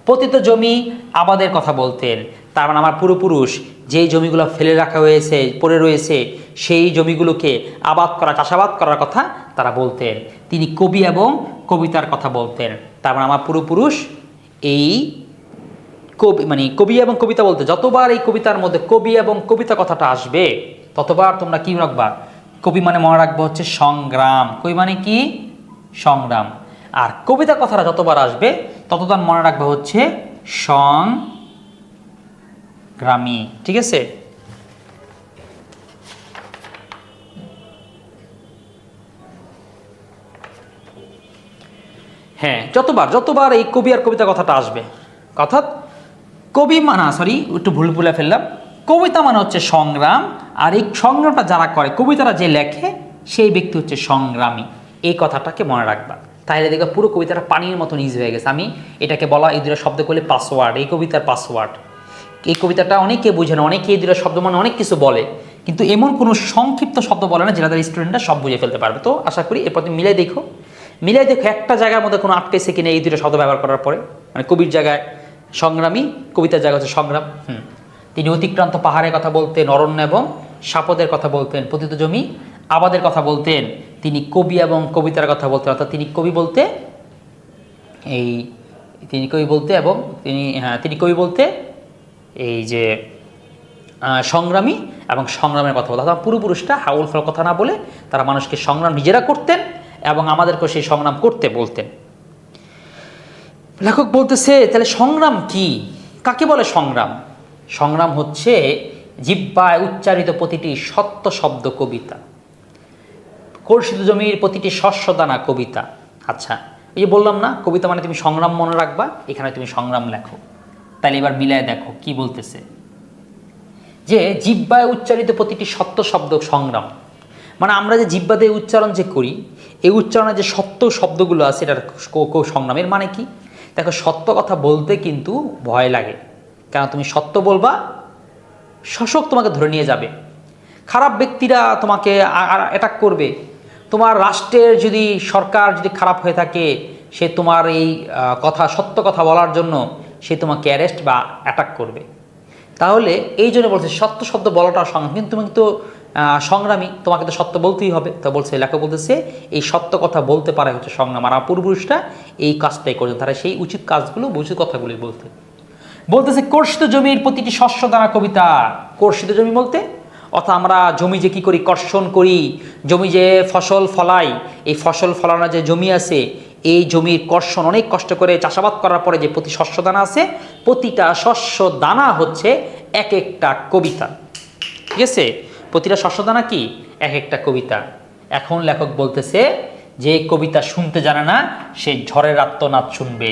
পতিত জমি আবাদের কথা বলতেন। তার মানে আমার পূর্বপুরুষ যেই জমিগুলো ফেলে রাখা হয়েছে, পড়ে রয়েছে, সেই জমিগুলোকে আবাদ করা, চাষাবাদ করার কথা তারা বলতেন। তিনি কবি এবং কবিতার কথা বলতেন। তার মানে আমার পূর্বপুরুষ এই কবি এবং কবিতা বলতে যতবার এই কবিতার মধ্যে কবি এবং কবিতা কথাটা আসবে, ততবার তোমরা কি রাখবা? কবি মানে মনে রাখবো হচ্ছে সংগ্রাম। কবি মানে কি? সংগ্রাম। আর কবিতা কথাটা যতবার আসবে ততবার মনে রাখবো হচ্ছে সংগ্রামী। ঠিক আছে? হ্যাঁ, যতবার এই কবি আর কবিতা কথাটা আসবে, অর্থাৎ কবি মানা একটু ভুল ভুলে ফেললাম, কবিতা মানে হচ্ছে সংগ্রাম, আর এই সংগ্রামটা যারা করে, কবিতাটা যে লেখে সেই ব্যক্তি হচ্ছে সংগ্রামী। এই কথাটাকে মনে রাখবা, তাহলে দেখো পুরো কবিতাটা পানির মতন ইজি হয়ে গেছে। আমি এটাকে বলা এই দুটো শব্দ করলে পাসওয়ার্ড, এই কবিতার পাসওয়ার্ড। এই কবিতাটা অনেকে বুঝে না, অনেকে এই দুটো শব্দ মানে অনেক কিছু বলে, কিন্তু এমন কোনো সংক্ষিপ্ত শব্দ বলে না যেটা তাদের স্টুডেন্টরা সব বুঝে ফেলতে পারবে। তো আশা করি এরপর তুমি মিলাই দেখো একটা জায়গার মধ্যে কোনো আটকেছে কিনা এই দুটো শব্দ ব্যবহার করার পরে। মানে কবির জায়গায় সংগ্রামী, কবিতার জায়গা হচ্ছে সংগ্রাম। তিনি অতিক্রান্ত পাহাড়ের কথা বলতেন, অরণ্য এবং সাপদের কথা বলতেন, পতিত জমি আবাদের কথা বলতেন। তিনি কবি এবং কবিতার কথা বলতেন, অর্থাৎ তিনি কবি বলতে এই যে সংগ্রামী এবং সংগ্রামের কথা বলতেন। অর্থাৎ পূর্বপুরুষটা হাউল ফল কথা না বলে তারা মানুষকে সংগ্রাম নিজেরা করতেন এবং আমাদেরকেও সেই সংগ্রাম করতে বলতেন। লেখক বলতেছে তাহলে সংগ্রাম কি? কাকে বলে সংগ্রাম? সংগ্রাম হচ্ছে জিহ্বায় উচ্চারিত প্রতিটি সত্য শব্দ কবিতা, কর্ষিত জমির প্রতিটি শস্যদানা কবিতা। আচ্ছা, এই যে বললাম না কবিতা মানে তুমি সংগ্রাম মনে রাখবা, এখানে তুমি সংগ্রাম লেখো। তাহলে এবার মিলায় দেখো কি বলতেছে, যে জিহ্বায় উচ্চারিত প্রতিটি সত্য শব্দ সংগ্রাম। মানে আমরা যে জিহ্বা দিয়ে উচ্চারণ যে করি, এই উচ্চারণের যে সত্য শব্দগুলো আছে এটার সংগ্রামের মানে কি? দেখো, সত্য কথা বলতে কিন্তু ভয় লাগে, কারণ তুমি সত্য বলবা, শাসক তোমাকে ধরে নিয়ে যাবে, খারাপ ব্যক্তিরা তোমাকে অ্যাটাক করবে, তোমার রাষ্ট্রের যদি সরকার যদি খারাপ হয়ে থাকে, সে তোমার এই সত্য কথা বলার জন্য সে তোমাকে অ্যারেস্ট বা অ্যাটাক করবে। তাহলে এই জন্য বলছে সত্য শব্দ বলাটা সংগ্রাম, কিন্তু তুমি তো সংগ্রামী, তোমাকে তো সত্য বলতেই হবে। তো বলছে, লেখক বলতেছে এই সত্য কথা বলতে পারে হচ্ছে সংগ্রাম। আর পূর্বপুরুষরা এই কাজটাই করতেন, তারা সেই উচিত কাজগুলো, উচিত কথাগুলি বলতেছে কর্ষিত জমির প্রতিটি শস্য দানা কবিতা। কর্ষিত জমি বলতে অর্থাৎ আমরা জমি যে কী করি, কর্ষণ করি, জমি যে ফসল ফলাই, এই ফসল ফলানোর যে জমি আছে, এই জমির কর্ষণ অনেক কষ্ট করে চাষাবাদ করার পরে যে প্রতি শস্য দানা আছে, প্রতিটা শস্য দানা হচ্ছে এক একটা কবিতা। ঠিক আছে? প্রতিটা শস্য দানা কি? এক একটা কবিতা। এখন লেখক বলতেছে যে কবিতা শুনতে জানে না সে ঝড়ের আর্তনাদ শুনবে,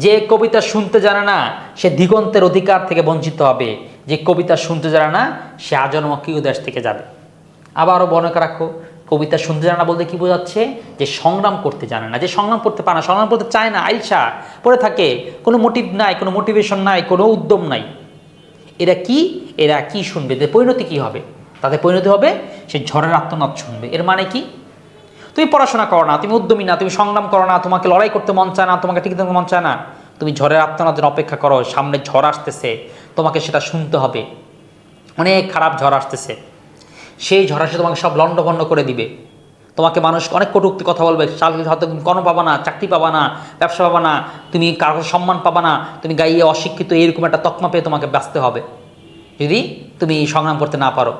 যে কবিতা শুনতে জানে না সে দিগন্তের অধিকার থেকে বঞ্চিত হবে, যে কবিতা শুনতে জানে না সে আজন্ম কিউদেশ থেকে যাবে। আবারও মনে রাখো, কবিতা শুনতে জানে না বলতে কি বোঝাচ্ছে? যে সংগ্রাম করতে জানে না, যে সংগ্রাম করতে পারে না, সংগ্রাম করতে চায় না, আইসা পড়ে থাকে, কোনো মোটিভ নাই, কোনো মোটিভেশন নাই, কোনো উদ্যম নাই। এরা কি শুনবে? যে পরিণতি কি হবে? তাদের পরিণতি হবে সে ঝড়ের আর্তনাদ শুনবে। এর মানে কি? তুমি পড়াশোনা করো না, তুমি উদ্যমী না, তুমি সংগ্রাম করো না, তোমাকে লড়াই করতে মন চায় না, তোমাকে টিকে থাকতে মন চায় না, তুমি ঝড়ের আর্তনাদের অপেক্ষা করো, সামনে ঝড় আসতেছে, তোমাকে সেটা শুনতে হবে। অনেক খারাপ ঝড় আসতেছে, সেই ঝড় আসে তোমাকে সব লণ্ডভণ্ড করে দিবে, তোমাকে মানুষ অনেক কটূক্তি কথা বলবে, হয়তো তুমি কর্ম পাবা না, চাকরি পাবা না, ব্যবসা পাবা না, তুমি কারো সম্মান পাবা না, তুমি গাইয়ে অশিক্ষিত এরকম একটা তকমা পেয়ে তোমাকে বাঁচতে হবে যদি তুমি সংগ্রাম করতে না পারো।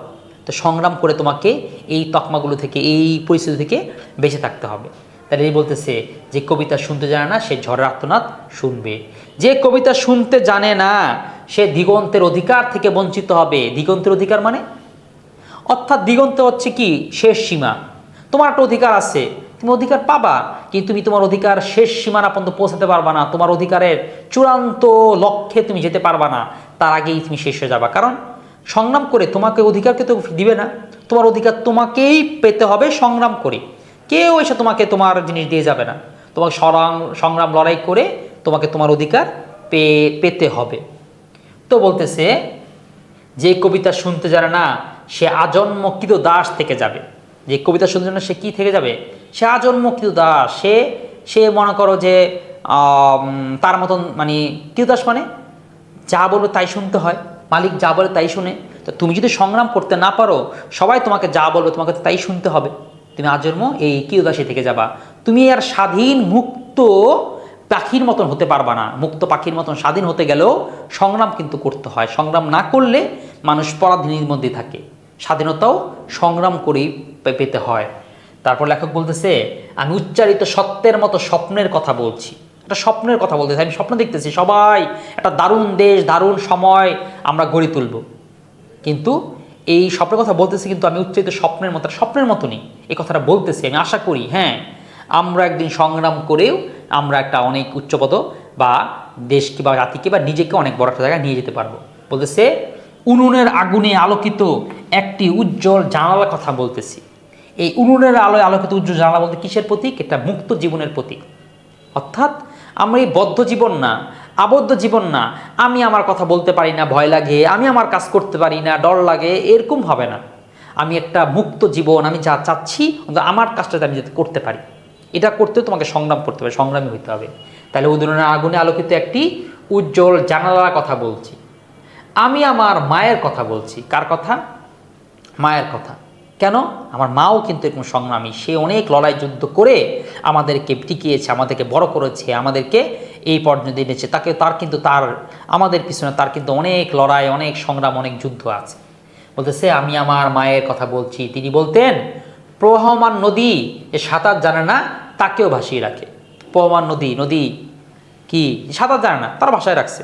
তো সংগ্রাম করে তোমাকে এই তকমাগুলো থেকে, এই পরিস্থিতি থেকে বেঁচে থাকতে হবে। তাহলে এই বলতেছে যে কবিতা শুনতে জানে না সে ঝড়ের আর্তনাদ শুনবে, যে কবিতা শুনতে জানে না সে দিগন্তের অধিকার থেকে বঞ্চিত হবে। দিগন্তের অধিকার মানে অর্থাৎ দিগন্ত হচ্ছে কি? শেষ সীমা। তোমার একটা অধিকার আছে, তুমি অধিকার পাবা, কিন্তু তুমি তোমার অধিকার শেষ সীমানা পর্যন্ত পৌঁছাতে পারবা না, তোমার অধিকারের চূড়ান্ত লক্ষ্যে তুমি যেতে পারবা না, তার আগেই তুমি শেষ হয়ে যাবা। কারণ সংগ্রাম করে তোমাকে অধিকারকে তো দিবে না, তোমার অধিকার তোমাকেই পেতে হবে সংগ্রাম করে। কেউ এসে তোমাকে তোমার জিনিস দিয়ে যাবে না, তোমাকে সংগ্রাম লড়াই করে তোমাকে তোমার অধিকার পেতে হবে। তো বলতেছে যে কবিতা শুনতে জানে না সে আজন্মকৃত দাস থেকে যাবে। যে কবিতা শুনতে জানে না সে কি থেকে যাবে? সে আজন্মকৃত দাস। সে মনে করো যে তার মতন মানে কৃতদাস মানে যা বলবে তাই শুনতে হয়, মালিক যা বলে তাই শুনে। তো তুমি যদি সংগ্রাম করতে না পারো, সবাই তোমাকে যা বলবে তোমাকে তাই শুনতে হবে, তুমি আজন্ম এই কৃতদাসী থেকে যাবা। তুমি আর স্বাধীন মুক্ত পাখির মতন হতে পারবা না। মুক্ত পাখির মতন স্বাধীন হতে গেলেও সংগ্রাম কিন্তু করতে হয়। সংগ্রাম না করলে মানুষ পরাধীনের মধ্যে থাকে। স্বাধীনতাও সংগ্রাম করেই পেতে হয়। তারপর লেখক বলতেছে, আমি উচ্চারিত সত্যের মতো স্বপ্নের কথা বলছি। একটা স্বপ্নের কথা বলতেছে, আমি স্বপ্ন দেখতেছি সবাই একটা দারুণ দেশ, দারুণ সময় আমরা গড়ে তুলব। কিন্তু এই স্বপ্নের কথা বলতেছি, কিন্তু আমি উচ্চারিত স্বপ্নের মতনই এই কথাটা বলতেছি। আমি আশা করি হ্যাঁ, আমরা একদিন সংগ্রাম করেও আমরা একটা অনেক উচ্চপদ বা দেশকে বা জাতিকে বা নিজেকে অনেক বড় একটা জায়গায় নিয়ে যেতে পারবো। বলতেছে উনুনের আগুনে আলোকিত একটি উজ্জ্বল জানালার কথা বলতেছি। এই উনুনের আলোয় আলোকিত উজ্জ্বল জানালা বলতে কিসের প্রতীক? এটা মুক্ত জীবনের প্রতীক। অর্থাৎ আমরা এই বদ্ধ জীবন না, আবদ্ধ জীবন না, আমি আমার কথা বলতে পারি না, ভয় লাগে, আমি আমার কাজ করতে পারি না, ডর লাগে, এরকম হবে না। আমি একটা মুক্ত জীবন, আমি যা চাচ্ছি আমার কাজটা আমি যাতে করতে পারি, এটা করতে তোমাকে সংগ্রাম করতে হবে, সংগ্রামী হইতে হবে। তাহলে উনুনের আগুনে আলোকিত একটি উজ্জ্বল জানালার কথা বলছি। আমি আমার মায়ের কথা বলছি। কার কথা? মায়ের কথা। কেন? আমার মাও কিন্তু এরকম সংগ্রামী। সে অনেক লড়াই যুদ্ধ করে আমাদেরকে টিকিয়েছে, আমাদেরকে বড় করেছে, আমাদেরকে এই পর্যন্ত এনেছে। তার আমাদের পিছনে তার কিন্তু অনেক লড়াই, অনেক সংগ্রাম, অনেক যুদ্ধ আছে। বলতেছে আমি আমার মায়ের কথা বলছি। তিনি বলতেন, প্রবহমান নদী যে সাঁতার জানে না তাকেও ভাসিয়ে রাখে। প্রবহমান নদী কি সাঁতার জানে না, তার ভাষায় রাখছে,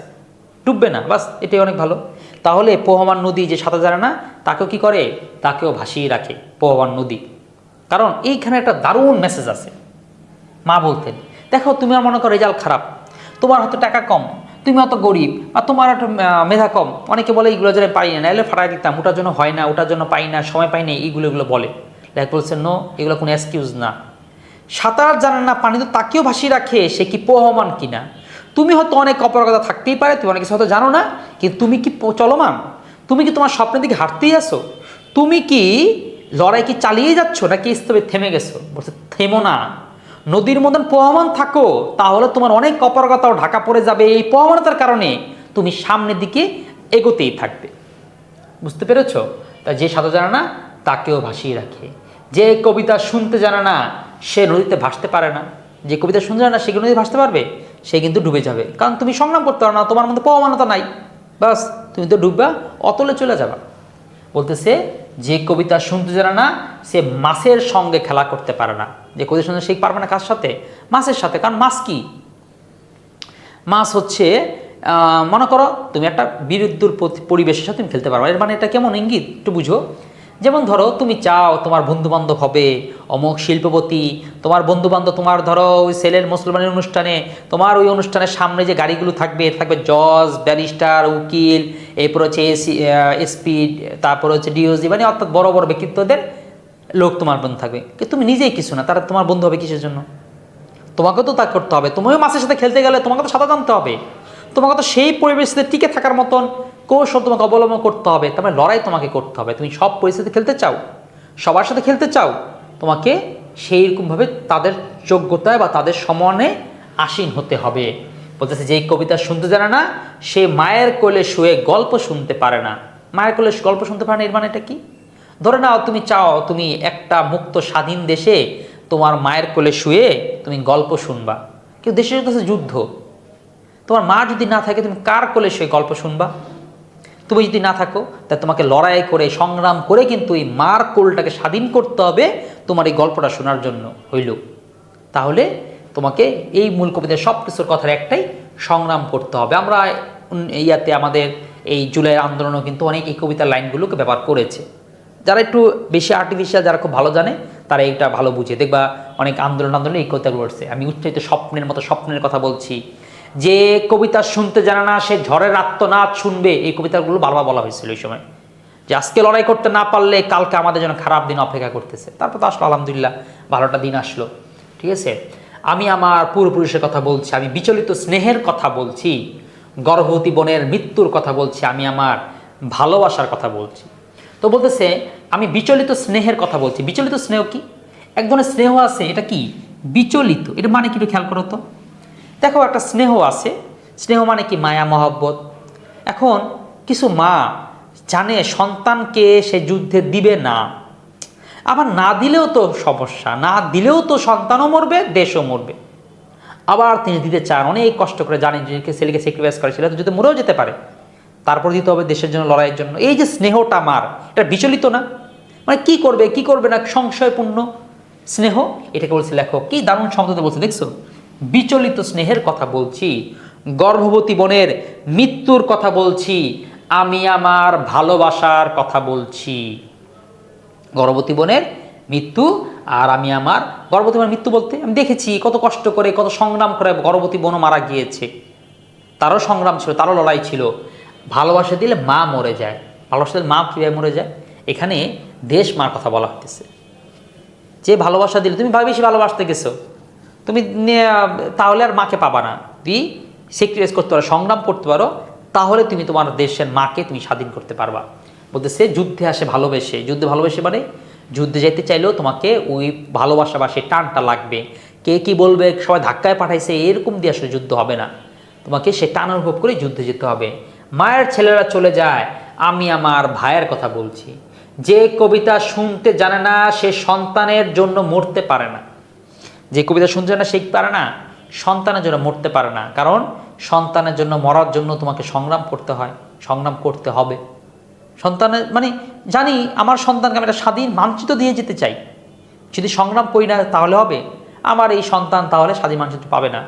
ডুববে না, বাস এটাই অনেক ভালো। তাহলে প্রবহমান নদী যে সাঁতার জানে না তাকেও কি করে? তাকেও ভাসিয়ে রাখে প্রবহমান নদী। কারণ এইখানে একটা দারুণ মেসেজ আছে। মা বলতেন, দেখো তুমি আর মনে করো রেজাল্ট খারাপ, তোমার হয়তো টাকা কম, তুমি অত গরিব, আর তোমার একটা মেধা কম, অনেকে বলে এইগুলো যেন পাই না, এলে ফাটাই দিতাম, ওটার জন্য হয় না, ওটার জন্য পাই না, সময় পাই না, এগুলো বলে। লেখ বলছে নো, এগুলো কোনো এক্সকিউজ না। সাঁতার জানেন না পানি তো তাকেও ভাসিয়ে রাখে, সে কি প্রবহমান কিনা। তুমি হয়তো অনেক অপারগতা থাকতেই পারে, তুমি অনেক কিছু হয়তো জানো না, কিন্তু তুমি কি চলমান? তুমি কি তোমার স্বপ্নের দিকে হাঁটতেই আসো? তুমি কি লড়াই কি চালিয়ে যাচ্ছ নাকি স্তবে থেমে গেছো? বলছে থেমো না, নদীর মতন প্রবহমান থাকো, তাহলে তোমার অনেক অপারগতাও ঢাকা পড়ে যাবে। এই প্রবহমানতার কারণে তুমি সামনের দিকে এগোতেই থাকবে। বুঝতে পেরেছ? তা যে সাঁতার জানে না তাকেও ভাসিয়ে রাখে। যে কবিতা শুনতে জানে না সে নদীতে ভাসতে পারে না। যে কবিতা শুনতে জানে না সে নদীতে ভাসতে পারবে? সে কিন্তু ডুবে যাবে, কারণ তুমি সংগ্রাম করতে পারো না, তোমার মধ্যে প্রবণতা নাই, বাস তুমি তো ডুববা, অতলে চলে যাবা। বলতেছে যে কবিতা শুনতে জানে না সে মাছের সঙ্গে খেলা করতে পারে না। যে কবিতা শুনতে সে পারবে না কার সাথে? মাছের সাথে। কারণ মাছ কি? মাছ হচ্ছে মনে করো তুমি একটা বিরুদ্ধ পরিবেশের সাথে তুমি খেলতে পারো। এর মানে এটা কেমন ইঙ্গিত একটু বুঝো। যেমন ধরো তুমি চাও তোমার বন্ধুবান্ধব হবে অমুক শিল্পপতি, তোমার বন্ধুবান্ধব তোমার ধরো ওই ছেলের মুসলমানের অনুষ্ঠানে, তোমার ওই অনুষ্ঠানের সামনে যে গাড়িগুলো থাকবে জজ, ব্যারিস্টার, উকিল, এরপর হচ্ছে এসপি, তারপর হচ্ছে ডিওজি, মানে অর্থাৎ বড় বড় ব্যক্তিত্বদের লোক তোমার বন্ধু থাকবে। কিন্তু তুমি নিজেই কিছু না, তারা তোমার বন্ধু হবে কিসের জন্য? তোমাকে তো তা করতে হবে। তুমিও মাছের সাথে খেলতে গেলে তোমাকে তো সাঁতার জানতে হবে, তোমাকে তো সেই পরিবেশে টিকে থাকার মতন কৌশল তোমাকে অবলম্বন করতে হবে। তারপরে লড়াই তোমাকে করতে হবে। তুমি সব পরিস্থিতি খেলতে চাও, সবার সাথে খেলতে চাও, তোমাকে সেইরকমভাবে তাদের যোগ্যতায় বা তাদের সমানে আসীন হতে হবে। বলতেছে যে কবিতা শুনতে জানে না সে মায়ের কোলে শুয়ে গল্প শুনতে পারে না। মায়ের কোলে গল্প শুনতে পারে না, এর মানে এটা কি? ধরে নাও তুমি চাও তুমি একটা মুক্ত স্বাধীন দেশে তোমার মায়ের কোলে শুয়ে তুমি গল্প শুনবা, কিন্তু দেশে চলতেছে যুদ্ধ। তোমার মা যদি না থাকে তুমি কার কোলে শুয়ে গল্প শুনবা? তুমি যদি না থাকো তা তোমাকে লড়াই করে সংগ্রাম করে কিন্তু এই মার কোলটাকে স্বাধীন করতে হবে তোমার এই গল্পটা শোনার জন্য হইল। তাহলে তোমাকে এই মূল কবিতার সব কিছুর কথার একটাই, সংগ্রাম করতে হবে। আমরা ইয়াতে আমাদের এই জুলাইয়ের আন্দোলনও কিন্তু অনেক এই কবিতার লাইনগুলোকে ব্যবহার করেছে। যারা একটু বেশি আর্টিফিশিয়াল, যারা খুব ভালো জানে তারা এটা ভালো বুঝে। দেখবা অনেক আন্দোলন এই কথাগুলো করছে, আমি উচ্চারিত স্বপ্নের মতো স্বপ্নের কথা বলছি। যে কবিতা শুনতে জানে না সে ঝড়ের আত্মনাদ শুনবে, এই কবিতাগুলো বারবার বলা হয়েছিল ওই সময়, যে আজকে লড়াই করতে না পারলে কালকে আমাদের জন্য খারাপ দিন অপেক্ষা করতেছে। তারপর তো আসলো আলহামদুলিল্লাহ, ভালোটা দিন আসলো। ঠিক আছে, আমি আমার পূর্বপুরুষের কথা বলছি, আমি বিচলিত স্নেহের কথা বলছি, গর্ভবতী বোনের মৃত্যুর কথা বলছি, আমি আমার ভালোবাসার কথা বলছি। তো বলতেছে আমি বিচলিত স্নেহের কথা বলছি। বিচলিত স্নেহ কি? এক ধরনের স্নেহ আছে, এটা কি? বিচলিত। এটা মানে কি একটু খেয়াল করো তো। দেখো একটা স্নেহ আছে, স্নেহ মানে কি? মায়া মহব্বত। এখন কিছু মা জানে সন্তানকে সে যুদ্ধে দিবে না, আবার না দিলেও তো সমস্যা, না দিলেও তো সন্তানও মরবে, দেশও মরবে। আবার তিনি দিতে চান, অনেক কষ্ট করে, জানেন যে ছেলেকে স্যাক্রিফাইস করে, ছেলে তো যদি মরেও যেতে পারে, তারপর দিতে হবে দেশের জন্য, লড়াইয়ের জন্য। এই যে স্নেহটা মার, এটা বিচলিত না? মানে কি করবে কি করবে না সংশয়পূর্ণ স্নেহ, এটাকে বলছে লেখক, কি দারুণ শব্দতে বলছে দেখছো। বিচলিত স্নেহের কথা বলছি, গর্ভবতী বোনের মৃত্যুর কথা বলছি, আমি আমার ভালোবাসার কথা বলছি। গর্ভবতী বোনের মৃত্যু আর আমি আমার, গর্ভবতী বোনের মৃত্যু বলতে আমি দেখেছি কত কষ্ট করে, কত সংগ্রাম করে গর্ভবতী বোনও মারা গিয়েছে, তারও সংগ্রাম ছিল, তারও লড়াই ছিল। ভালোবাসা দিলে মা মরে যায়, ভালোবাসা দিলে মা কীভাবে মরে যায়? এখানে দেশ মার কথা বলা হতেছে। যে ভালোবাসা দিলে, তুমি বেশি ভালোবাসতে গেছো, তুমি তাহলে আর মাকে পাবা না। তুই স্যাক্রিফাইস করতে পারো, সংগ্রাম করতে পারো, তাহলে তুমি তোমার দেশের মাকে তুমি স্বাধীন করতে পারবা। বলতেছে যুদ্ধে আসে ভালোবেসে, যুদ্ধে ভালোবেসে মানে যুদ্ধে যেতে চাইলেও তোমাকে ওই ভালোবাসা বা সেই টানটা লাগবে। কে কি বলবে, সবাই ধাক্কায় পাঠাইছে, এরকম দিয়ে আসলে যুদ্ধ হবে না, তোমাকে সে টান অনুভব করে যুদ্ধে যেতে হবে। মায়ের ছেলেরা চলে যায়, আমি আমার ভাইয়ের কথা বলছি। যে কবিতা শুনতে জানে না সে সন্তানের জন্য মরতে পারে না। যে কবিতা শুনতে জানে না সে পারে না, সন্তানের জন্য মরতে পারে না। কারণ সন্তানের জন্য মরার জন্য তোমাকে সংগ্রাম করতে হয়, সংগ্রাম করতে হবে। সন্তানের মানে জানি আমার সন্তানকে আমি একটা স্বাধীন মানচিত্র দিয়ে যেতে চাই, যদি সংগ্রাম করি না তাহলে হবে? আমার এই সন্তান তাহলে স্বাধীন মানচিত্র পাবে না।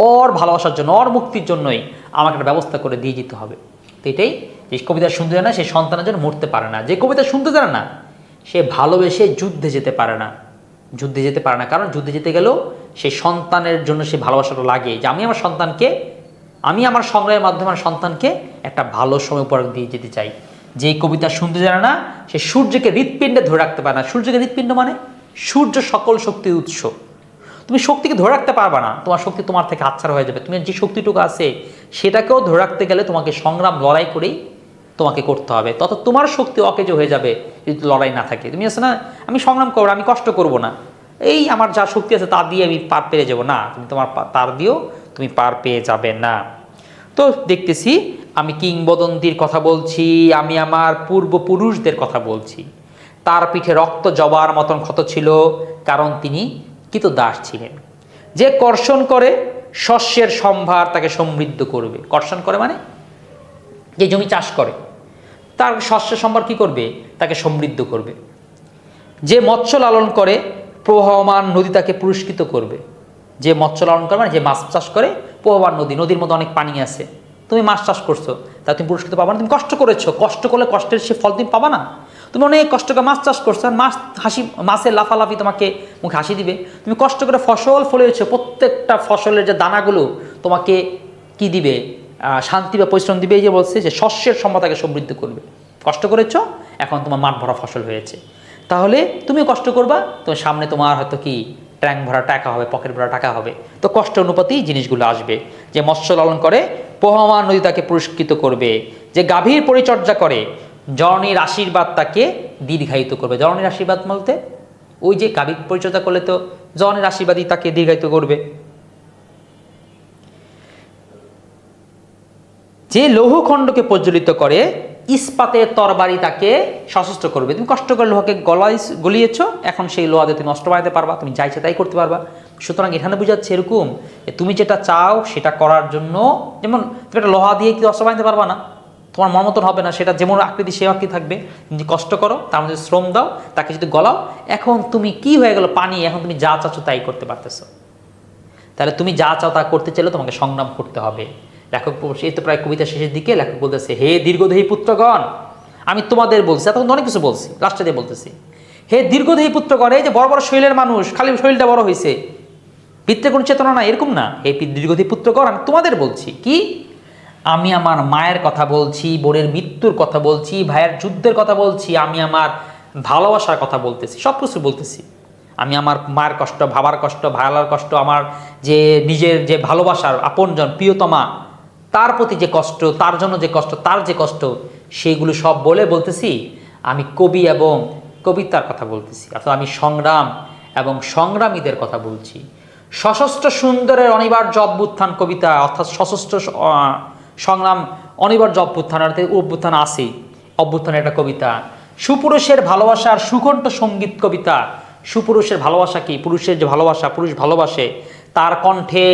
ওর ভালোবাসার জন্য, ওর মুক্তির জন্যই আমাকে একটা ব্যবস্থা করে দিয়ে যেতে হবে। তো এটাই, যে কবিতা শুনতে জানে না সে সন্তানের জন্য মরতে পারে না। যে কবিতা শুনতে জানে না সে ভালোবেসে যুদ্ধে যেতে পারে না, যুদ্ধে যেতে পারে না। কারণ যুদ্ধে যেতে গেলেও সেই সন্তানের জন্য সে ভালোবাসাটা লাগে, যে আমি আমার সন্তানকে, আমি আমার সংগ্রামের মাধ্যমে আমার সন্তানকে একটা ভালো সময় উপহার দিয়ে যেতে চাই। যে কবিতা শুনতে জানে না সে সূর্যকে হৃৎপিণ্ডে ধরে রাখতে পারে না। সূর্যকে হৃৎপিণ্ড মানে সূর্য সকল শক্তির উৎস। তুমি শক্তিকে ধরে রাখতে পারবে না, তোমার শক্তি তোমার থেকে হাতছাড়া হয়ে যাবে। তুমি যে শক্তিটুকু আছে সেটাকেও ধরে রাখতে গেলে তোমাকে সংগ্রাম লড়াই করেই তোমাকে করতে হবে, তত তোমার শক্তি অকেজো হয়ে যাবে যদি লড়াই না থাকে। তুমি আছে না আমি সংগ্রাম করবো, আমি কষ্ট করব না, এই আমার যা শক্তি আছে তা দিয়ে আমি পার পেয়ে যাব না, তুমি তোমার তার দিয়েও তুমি পার পেয়ে যাবে না। তো দেখতেছি আমি কিংবদন্তির কথা বলছি, আমি আমার পূর্বপুরুষদের কথা বলছি। তার পিঠে রক্ত জবার মতন ক্ষত ছিল, কারণ তিনি কৃতদাস ছিলেন। যে কর্ষণ করে শস্যের সম্ভার তাকে সমৃদ্ধ করবে। কর্ষণ করে মানে যে জমি চাষ করে তার শস্যের সম্ভার কি করবে? তাকে সমৃদ্ধ করবে। যে মৎস্য লালন করে প্রবাহমান নদী তাকে পুরস্কৃত করবে। যে মৎস্য লালন করে মানে যে মাছ চাষ করে, প্রবাহমান নদী, নদীর মধ্যে অনেক পানি আছে, তুমি মাছ চাষ করছো, তা তুমি পুরস্কৃত পাবা না। তুমি কষ্ট করেছো, কষ্ট করলে কষ্টের সে ফল তুমি পাবা না। তুমি অনেক কষ্ট করে মাছ চাষ করছো, আর মাছের লাফালাফি তোমাকে মুখে হাসি দিবে। তুমি কষ্ট করে ফসল ফলিয়েছো, প্রত্যেকটা ফসলের যে দানাগুলো তোমাকে কি দিবে? শান্তি বা পরিশ্রম দিবে। এই যে বলছে যে শস্যের সম্পদ তাকে সমৃদ্ধ করবে। কষ্ট করেছো, এখন তোমার মাঠ ভরা ফসল হয়েছে, তাহলে তুমিও কষ্ট করবা, তো সামনে তোমার হয়তো কি ট্যাঙ্ক ভরা টাকা হবে, পকেট ভরা টাকা হবে। তো কষ্ট অনুপাতি জিনিসগুলো আসবে। যে মৎস্য লালন করে প্রবাহমান নদী তাকে পুরস্কৃত করবে। যে গাভীর পরিচর্যা করে জননীর আশীর্বাদ তাকে দীর্ঘায়িত করবে। জননীর আশীর্বাদ বলতে ওই যে গাভীর পরিচর্যা করলে তো জননীর আশীর্বাদই তাকে দীর্ঘায়িত করবে। যে লৌহখণ্ডকে প্রজ্বলিত করে ইস্পাতের তরবারি তাকে সশস্ত্র করবে। তুমি কষ্ট করে লোহাকে গলিয়েছ, এখন সেই লোহাতে তুমি অস্ত্র বানাতে পারবা, তুমি যা ইচ্ছা তাই করতে পারবা। সুতরাং এখানে বোঝাচ্ছে এরকম যে তুমি যেটা চাও সেটা করার জন্য, যেমন তুমি একটা লোহা দিয়ে কি অস্ত্র বানাতে পারবা না, তোমার মন মতন হবে না, সেটা যেমন আকৃতি সে আকৃতি থাকবে। তুমি কষ্ট করো, তার মধ্যে শ্রম দাও, তাকে যদি গলাও, এখন তুমি কি হয়ে গেল পানি, এখন তুমি যা চাচ্ছ তাই করতে পারতেছো। তাহলে তুমি যা চাও তা করতে চাইলে তোমাকে সংগ্রাম করতে হবে। লেখক এই তো প্রায় কবিতা শেষের দিকে লেখক বলতেছে, হে দীর্ঘদেহী পুত্রগণ, আমি তোমাদের বলছি, এতক্ষণ অনেক কিছু বলছি, লাস্টে দিয়ে বলতেছি, হে দীর্ঘদেহী পুত্র করে, এই যে বড় বড় শরীরের মানুষ, খালি শরীরটা বড় হয়েছে, পিতৃ কোনো চেতনা না, এরকম না। হে দীর্ঘদেহী পুত্র কর, আমি তোমাদের বলছি কি, আমি আমার মায়ের কথা বলছি, বোনের মৃত্যুর কথা বলছি, ভাইয়ের যুদ্ধের কথা বলছি, আমি আমার ভালোবাসার কথা বলতেছি, সব কিছু বলতেছি। আমি আমার মায়ের কষ্ট, বাবার কষ্ট, ভাইয়ার কষ্ট, আমার যে নিজের যে ভালোবাসার আপনজন প্রিয়তমা, তার প্রতি যে কষ্ট, তার জন্য যে কষ্ট, তার যে কষ্ট, সেইগুলো সব বলতেছি আমি কবি এবং কবিতার কথা বলতেছি, অর্থাৎ আমি সংগ্রাম এবং সংগ্রামীদের কথা বলছি। সশস্ত্র সুন্দরের অনিবার্য অভ্যুত্থান কবিতা, অর্থাৎ সশস্ত্র সংগ্রাম অনিবার্য অভ্যুত্থান, অর্থাৎ অভ্যুত্থান আসেই, অভ্যুত্থানের একটা কবিতা। সুপুরুষের ভালোবাসার সুকণ্ঠ সঙ্গীত কবিতা। সুপুরুষের ভালোবাসা কি, পুরুষের যে ভালোবাসা, পুরুষ ভালোবাসে, তার কণ্ঠে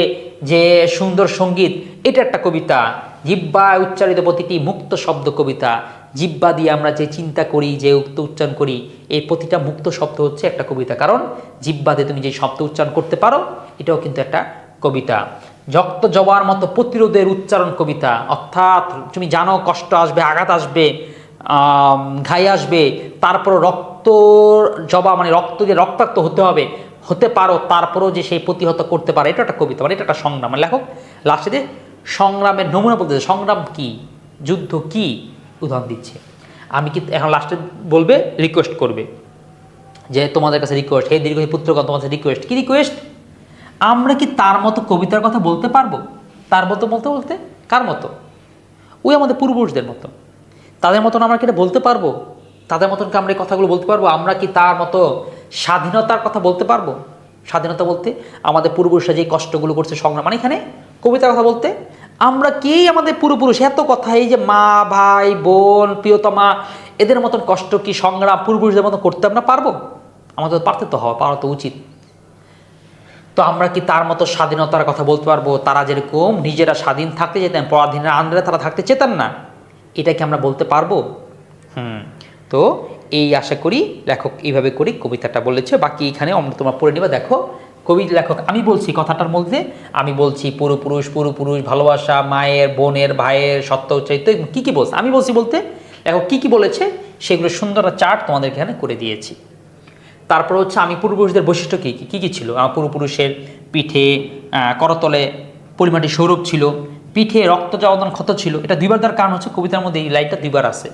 যে সুন্দর সঙ্গীত, এটা একটা কবিতা। জিহ্বায় উচ্চারিত প্রতিটি মুক্ত শব্দ কবিতা। জিহ্বা দিয়ে আমরা যে চিন্তা করি, যে উচ্চারণ করি, এই প্রতিটা মুক্ত শব্দ হচ্ছে একটা কবিতা, কারণ জিহ্বা দিয়ে তুমি যে শব্দ উচ্চারণ করতে পারো, এটাও কিন্তু একটা কবিতা। রক্ত জবার মতো প্রতিরোধের উচ্চারণ কবিতা, অর্থাৎ তুমি জানো কষ্ট আসবে, আঘাত আসবে, ঘাই আসবে, তারপর রক্ত জবা মানে রক্ত দিয়ে রক্তাক্ত হতে পারো, তারপরও যে সেই প্রতিহত করতে পারে, এটা একটা কবিতা, মানে এটা একটা সংগ্রাম। মানে লেখক লাস্টে যে সংগ্রামের নমুনা বলতেছে, সংগ্রাম কি, যুদ্ধ কি, উদাহরণ দিচ্ছে। আমি কি এখন লাস্টে বলবে, রিকোয়েস্ট করবে যে তোমাদের কাছে রিকোয়েস্ট, হে দীর্ঘ পুত্রগণ, তোমার কাছে রিকোয়েস্ট, কি রিকোয়েস্ট, আমরা কি তার মতো কবিতার কথা বলতে পারবো? তার মতো বলতে কার মতো? ওই আমাদের পূর্বপুরুষদের মতো, তাদের মতন আমরা কি এটা বলতে পারবো? তাদের মতন কি আমরা এই কথাগুলো বলতে পারবো? আমরা কি তার মতো স্বাধীনতার কথা বলতে পারবো? স্বাধীনতা বলতে আমাদের পূর্বপুরুষরা যে কষ্টগুলো করছে, সংগ্রাম, মানে এখানে কবিতার কথা বলতে আমরা কি আমাদের পূর্বপুরুষ এত কথা, এই যে মা, ভাই, বোন, প্রিয়তমা, এদের মতন কষ্ট কি সংগ্রাম পূর্বপুরুষদের মতো করতে আমরা পারবো? আমাদের পারতে তো হওয়া, পারা তো উচিত। তো আমরা কি তার মতো স্বাধীনতার কথা বলতে পারবো? তারা যেরকম নিজেরা স্বাধীন থাকতে যেতেন, পরাধীনের আন্ডারে তারা থাকতে চেতেন না, এটা কি আমরা বলতে পারবো? তো এই আশা করি লেখক এইভাবে করি কবিতাটা বলেছে। বাকি এখানে তোমরা পড়ে নিবা। দেখো কবি লেখক, আমি বলছি কথাটার মধ্যে, আমি বলছি পুরুপুরুষ ভালোবাসা, মায়ের, বোনের, ভাইয়ের সত্য উচ্চারিত কী কী বলছে, আমি বলছি বলতে লেখক কী কী বলেছে সেগুলো সুন্দর চার্ট তোমাদের এখানে করে দিয়েছি। তারপর হচ্ছে আমি পূর্বপুরুষদের বৈশিষ্ট্য কী কী কী ছিল। আমার পূর্বপুরুষের পিঠে করতলে পরিমাটি সৌরভ ছিল, পিঠে রক্ত জওয়ান ক্ষত ছিল। এটা দুইবার দেওয়ার কারণ হচ্ছে কবিতার মধ্যে এই লাইনটা দুইবার আছে,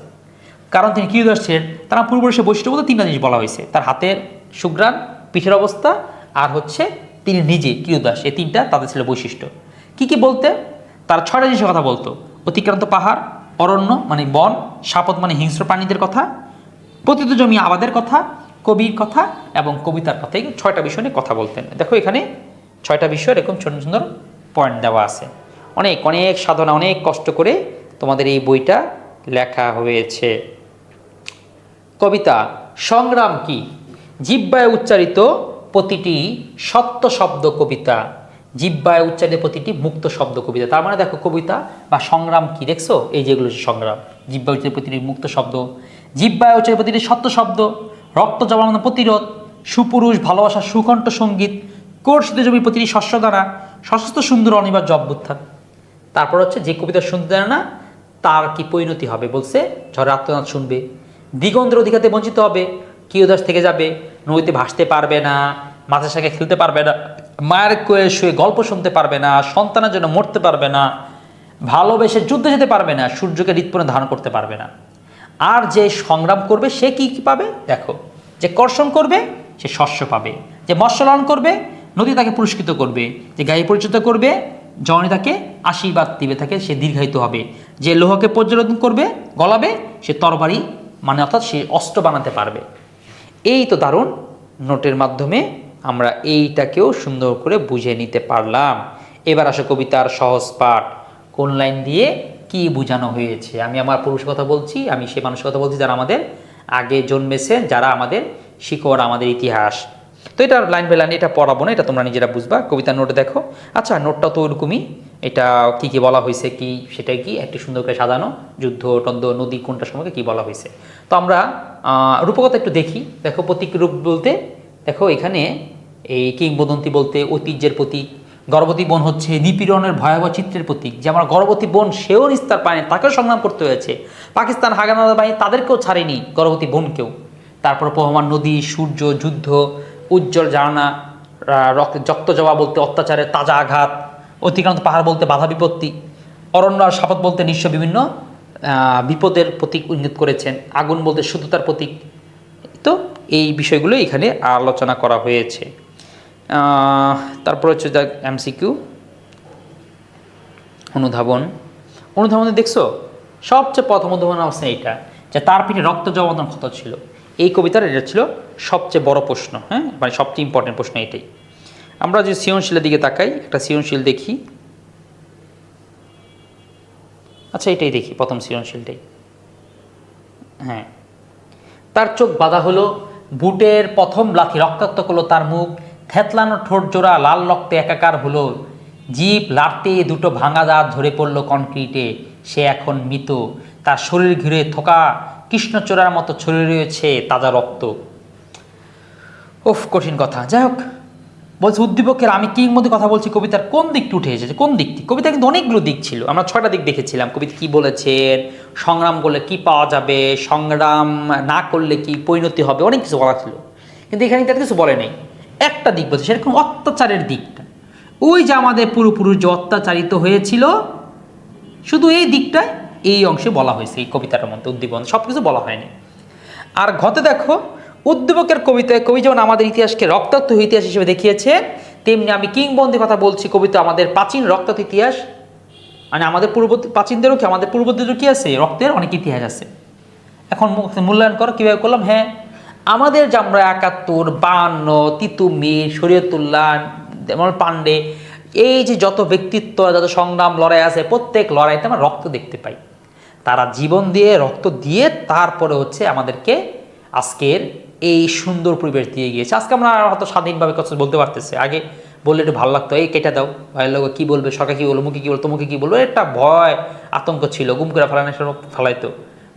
কারণ তিনি কীরদাস ছিলেন। তারা পূর্বপুরুষের বৈশিষ্ট্য বলতে তিনটা জিনিস বলা হয়েছে, তার হাতের সুঘ্রাণ, পিঠের অবস্থা, আর হচ্ছে তিনি নিজে কীরদাস, এই তিনটা তাদের ছিল বৈশিষ্ট্য। কী কী বলতে, তারা ছয়টা জিনিসের কথা বলতো। অতিক্রান্ত পাহাড়, অরণ্য মানে বন, শাপথ মানে হিংস্র প্রাণীদের কথা, পতিত জমি আবাদের কথা, কবির কথা এবং কবিতার কথা, এই ছয়টা বিষয় নিয়ে কথা বলতেন। দেখো এখানে ছয়টা বিষয় এরকম সুন্দর সুন্দর পয়েন্ট দেওয়া আছে। অনেক অনেক সাধনা, অনেক কষ্ট করে তোমাদের এই বইটা লেখা হয়েছে। কবিতা সংগ্রাম কি, জিহ্বায় উচ্চারিত প্রতিটি সত্য শব্দ কবিতা, জিহ্বায় উচ্চারিত প্রতিটি মুক্ত শব্দ কবিতা। তার মানে দেখো কবিতা বা সংগ্রাম কি, দেখছো এই যেগুলো সংগ্রাম, জিহ্বায় উচ্চারিত প্রতিটি মুক্ত শব্দ, জিহ্বায় উচ্চারিত প্রতিটি সত্য শব্দ, রক্ত জমানো প্রতিরোধ, সুপুরুষ ভালোবাসা, সুকণ্ঠ সঙ্গীত, কর্ষিত জমি প্রতিটি শস্যদানা, সশস্ত্র সুন্দর অনিবার্য অভ্যুত্থান। তারপর হচ্ছে যে কবিতা শুনতে জানে না তার কি পরিণতি হবে, বলছে ঝড়ে আত্মনাদ শুনবে, দিগন্তের অধিকারতে বঞ্চিত হবে, কিয়দাস থেকে যাবে, নদীতে ভাসতে পারবে না, মাছের সঙ্গে খেলতে পারবে না, মায়ের কোলে শুয়ে গল্প শুনতে পারবে না, সন্তানের জন্য মরতে পারবে না, ভালোবেসে যুদ্ধে যেতে পারবে না, সূর্যকে হৃৎপূর্ণে ধারণ করতে পারবে না। আর যে সংগ্রাম করবে সে কি কি পাবে, দেখো যে কর্ষণ করবে সে শস্য পাবে, যে মৎস্যলালন করবে নদী তাকে পুরস্কৃত করবে, যে গায়ে পরিচিত করবে জননী তাকে আশীর্বাদ দিবে, তাকে সে দীর্ঘায়িত হবে, যে লোহকে পর্যবেক্ষণ করবে গলাবে সে তরবারি মানে অর্থাৎ সে অস্ত্র বানাতে পারবে। এই তো দারুণ, নোটের মাধ্যমে আমরা এইটাকেও সুন্দর করে বুঝে নিতে পারলাম। এবার আসো কবিতার সহজ পাঠ, কোন লাইন দিয়ে কি বোঝানো হয়েছে। আমি আমার পুরুষ কথা বলছি, আমি সে মানুষের কথা বলছি যারা আমাদের আগে জন্মেছেন, যারা আমাদের শিকড়, আমাদের ইতিহাস। তো এটা লাইন বাই লাইন এটা পড়াবো না, এটা তোমরা নিজেরা বুঝবা। কবিতার নোটে দেখো, আচ্ছা নোটটা তো ওইরকমই, এটা কি কি বলা হয়েছে কি সেটাই কি একটু সুন্দর করে সাজানো, যুদ্ধ টদ্ধ নদী কোনটার সময় কি বলা হয়েছে। তো আমরা রূপকথা একটু দেখি। দেখো প্রতীক রূপ বলতে দেখো এখানে এই কিংবদন্তি বলতে ঐতিহ্যের প্রতীক, গর্ভবতী বোন হচ্ছে নিপীড়নের ভয়াবহ চিত্রের প্রতীক, যে আমার গর্ভবতী বোন সেও নিস্তার পায়নি, তাকেও সংগ্রাম করতে হয়েছে। পাকিস্তান হাগানার বাহিনী তাদেরকেও ছাড়েনি, গর্ভবতী বোনকেও। তারপর প্রবহমান নদী, সূর্য, যুদ্ধ, উজ্জ্বল জানা, রক্ত জবা বলতে অত্যাচারের তাজা আঘাত, অতিক্রান্ত পাহাড় বলতে বাধা বিপত্তি, অরণ্য আর শপথ বলতে নিঃস্ব বিভিন্ন বিপদের প্রতীক ইঙ্গিত করেছেন, আগুন বলতে শুদ্ধতার প্রতীক। তো এই বিষয়গুলো এখানে আলোচনা করা হয়েছে। তারপর হচ্ছে যা এমসিকিউ অনুধাবনে দেখছো সবচেয়ে প্রথম অনুধাবন আছে এইটা, যে তার পিঠে রক্ত জমানোর ক্ষত ছিল। এই কবিতার এটা ছিল সবচেয়ে বড় প্রশ্ন, হ্যাঁ, মানে সবচেয়ে ইম্পর্টেন্ট প্রশ্ন এটাই। আমরা যে সৃজনশীলের দিকে তাকাই, একটা সৃজনশীল দেখি। আচ্ছা, এটাই দেখি, প্রথম সৃজনশীলটাই। হ্যাঁ, তার চোখ বাঁধা হলো, বুটের প্রথম লাথি রক্তাক্ত করলো তার মুখ, থেতলানো ঠোঁট জোড়া লাল রক্তে একাকার হলো, জিভ লাড়তে দুটো ভাঙা দাঁত ঝরে পড়ল কনক্রিটে, সে এখন মৃত, তার শরীর ঘিরে থোকা কৃষ্ণচূড়ার মতো ছড়িয়ে রয়েছে তাজা রক্ত। ওফ, কঠিন কথা। যাই হোক, বলছে উদ্দীপকের আমি কিংবদন্তি কথা বলছি, কবিতার কোন দিকটি উঠে এসেছে, কোন দিকটি? কবিতা কিন্তু অনেকগুলো দিক ছিল, আমরা 6টা দিক দেখেছিলাম। কবিতা কি বলেছেন, সংগ্রাম করলে কি পাওয়া যাবে, সংগ্রাম না করলে কি পরিণতি হবে, অনেক কিছু বলা ছিল। কিন্তু এখানে তার কিছু বলে নেই, একটা দিক বলছে, সেরকম অত্যাচারের দিকটা। ওই যে আমাদের পূর্বপুরুষ যে অত্যাচারিত হয়েছিল, শুধু এই দিকটাই এই অংশে বলা হয়েছে এই কবিতাটার মধ্যে, উদ্দীপন, সব কিছু বলা হয়নি। আর ঘতে দেখো, উদ্দীপকের কবিতায় কবি যেমন আমাদের ইতিহাসকে রক্তাক্ত ইতিহাস হিসেবে দেখিয়েছে, তেমনি আমি কিংবদন্তি কথা বলছি কবিতা আমাদের প্রাচীন রক্তাক্ত ইতিহাস, মানে আমাদের প্রাচীনদেরও কি, আমাদের পূর্বদেরও কি আছে, রক্তের অনেক ইতিহাস আছে। এখন মূল্যায়ন করো কীভাবে করলাম। হ্যাঁ, আমাদের যে আমরা 71, 52, তিতুমির, শরীয়তুল্লাহ, পাণ্ডে, এই যে যত ব্যক্তিত্ব, যত সংগ্রাম লড়াই আছে, প্রত্যেক লড়াইতে আমরা রক্ত দেখতে পাই। তারা জীবন দিয়ে, রক্ত দিয়ে তারপরে হচ্ছে আমাদেরকে আজকের এই সুন্দর পরিবেশ দিয়ে গিয়েছে। আজকে আমরা হয়তো স্বাধীনভাবে কথা বলতে পারতেছি, আগে বললে একটু ভালো লাগতো, এই কেটে দাও, ভাইয়ের লোক কী বলবে, সরকার কী বলবো, মুখে কী বলবো, তোমাকে কী বলবো, একটা ভয় আতঙ্ক ছিল, গুম করে ফেলানো ফেলাইতো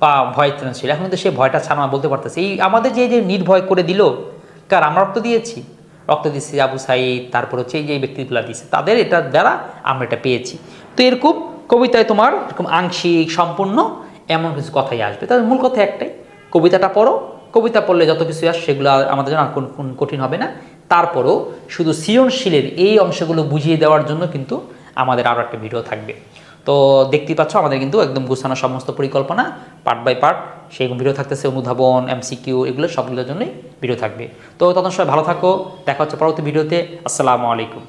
বা ভয় ছিল। এখন কিন্তু সেই ভয়টা ছাড়া বলতে পারতেছি। এই আমাদের যে যে নির্ভয় করে দিল, কার আমরা রক্ত দিয়েছি, রক্ত দিচ্ছি আবু সাইদ, তারপর হচ্ছে এই যে ব্যক্তিগুলো দিচ্ছে, তাদের এটার দ্বারা আমরা এটা পেয়েছি। তো এরকম কবিতায় তোমার এরকম আংশিক, সম্পূর্ণ এমন কিছু কথাই আসবে। তাদের মূল কথা একটাই, কবিতাটা পড়ো, কবিতা পড়লে যত কিছু আসে সেগুলো আমাদের জন্য কঠিন হবে না। তারপরও শুধু সৃজনশীলের এই অংশগুলো বুঝিয়ে দেওয়ার জন্য কিন্তু আমাদের আরও একটা ভিডিও থাকবে। তো দেখতেই পাচ্ছ আমাদের কিন্তু একদম গুছানো সমস্ত পরিকল্পনা, পার্ট বাই পার্ট সেই ভিডিও থাকতেছে, অনুধাবন, এমসিকিউ, এগুলো সবগুলোর জন্যই ভিডিও থাকবে। তো তখন সবাই ভালো থাকো, দেখা হচ্ছে পরবর্তী ভিডিওতে। আসসালামু আলাইকুম।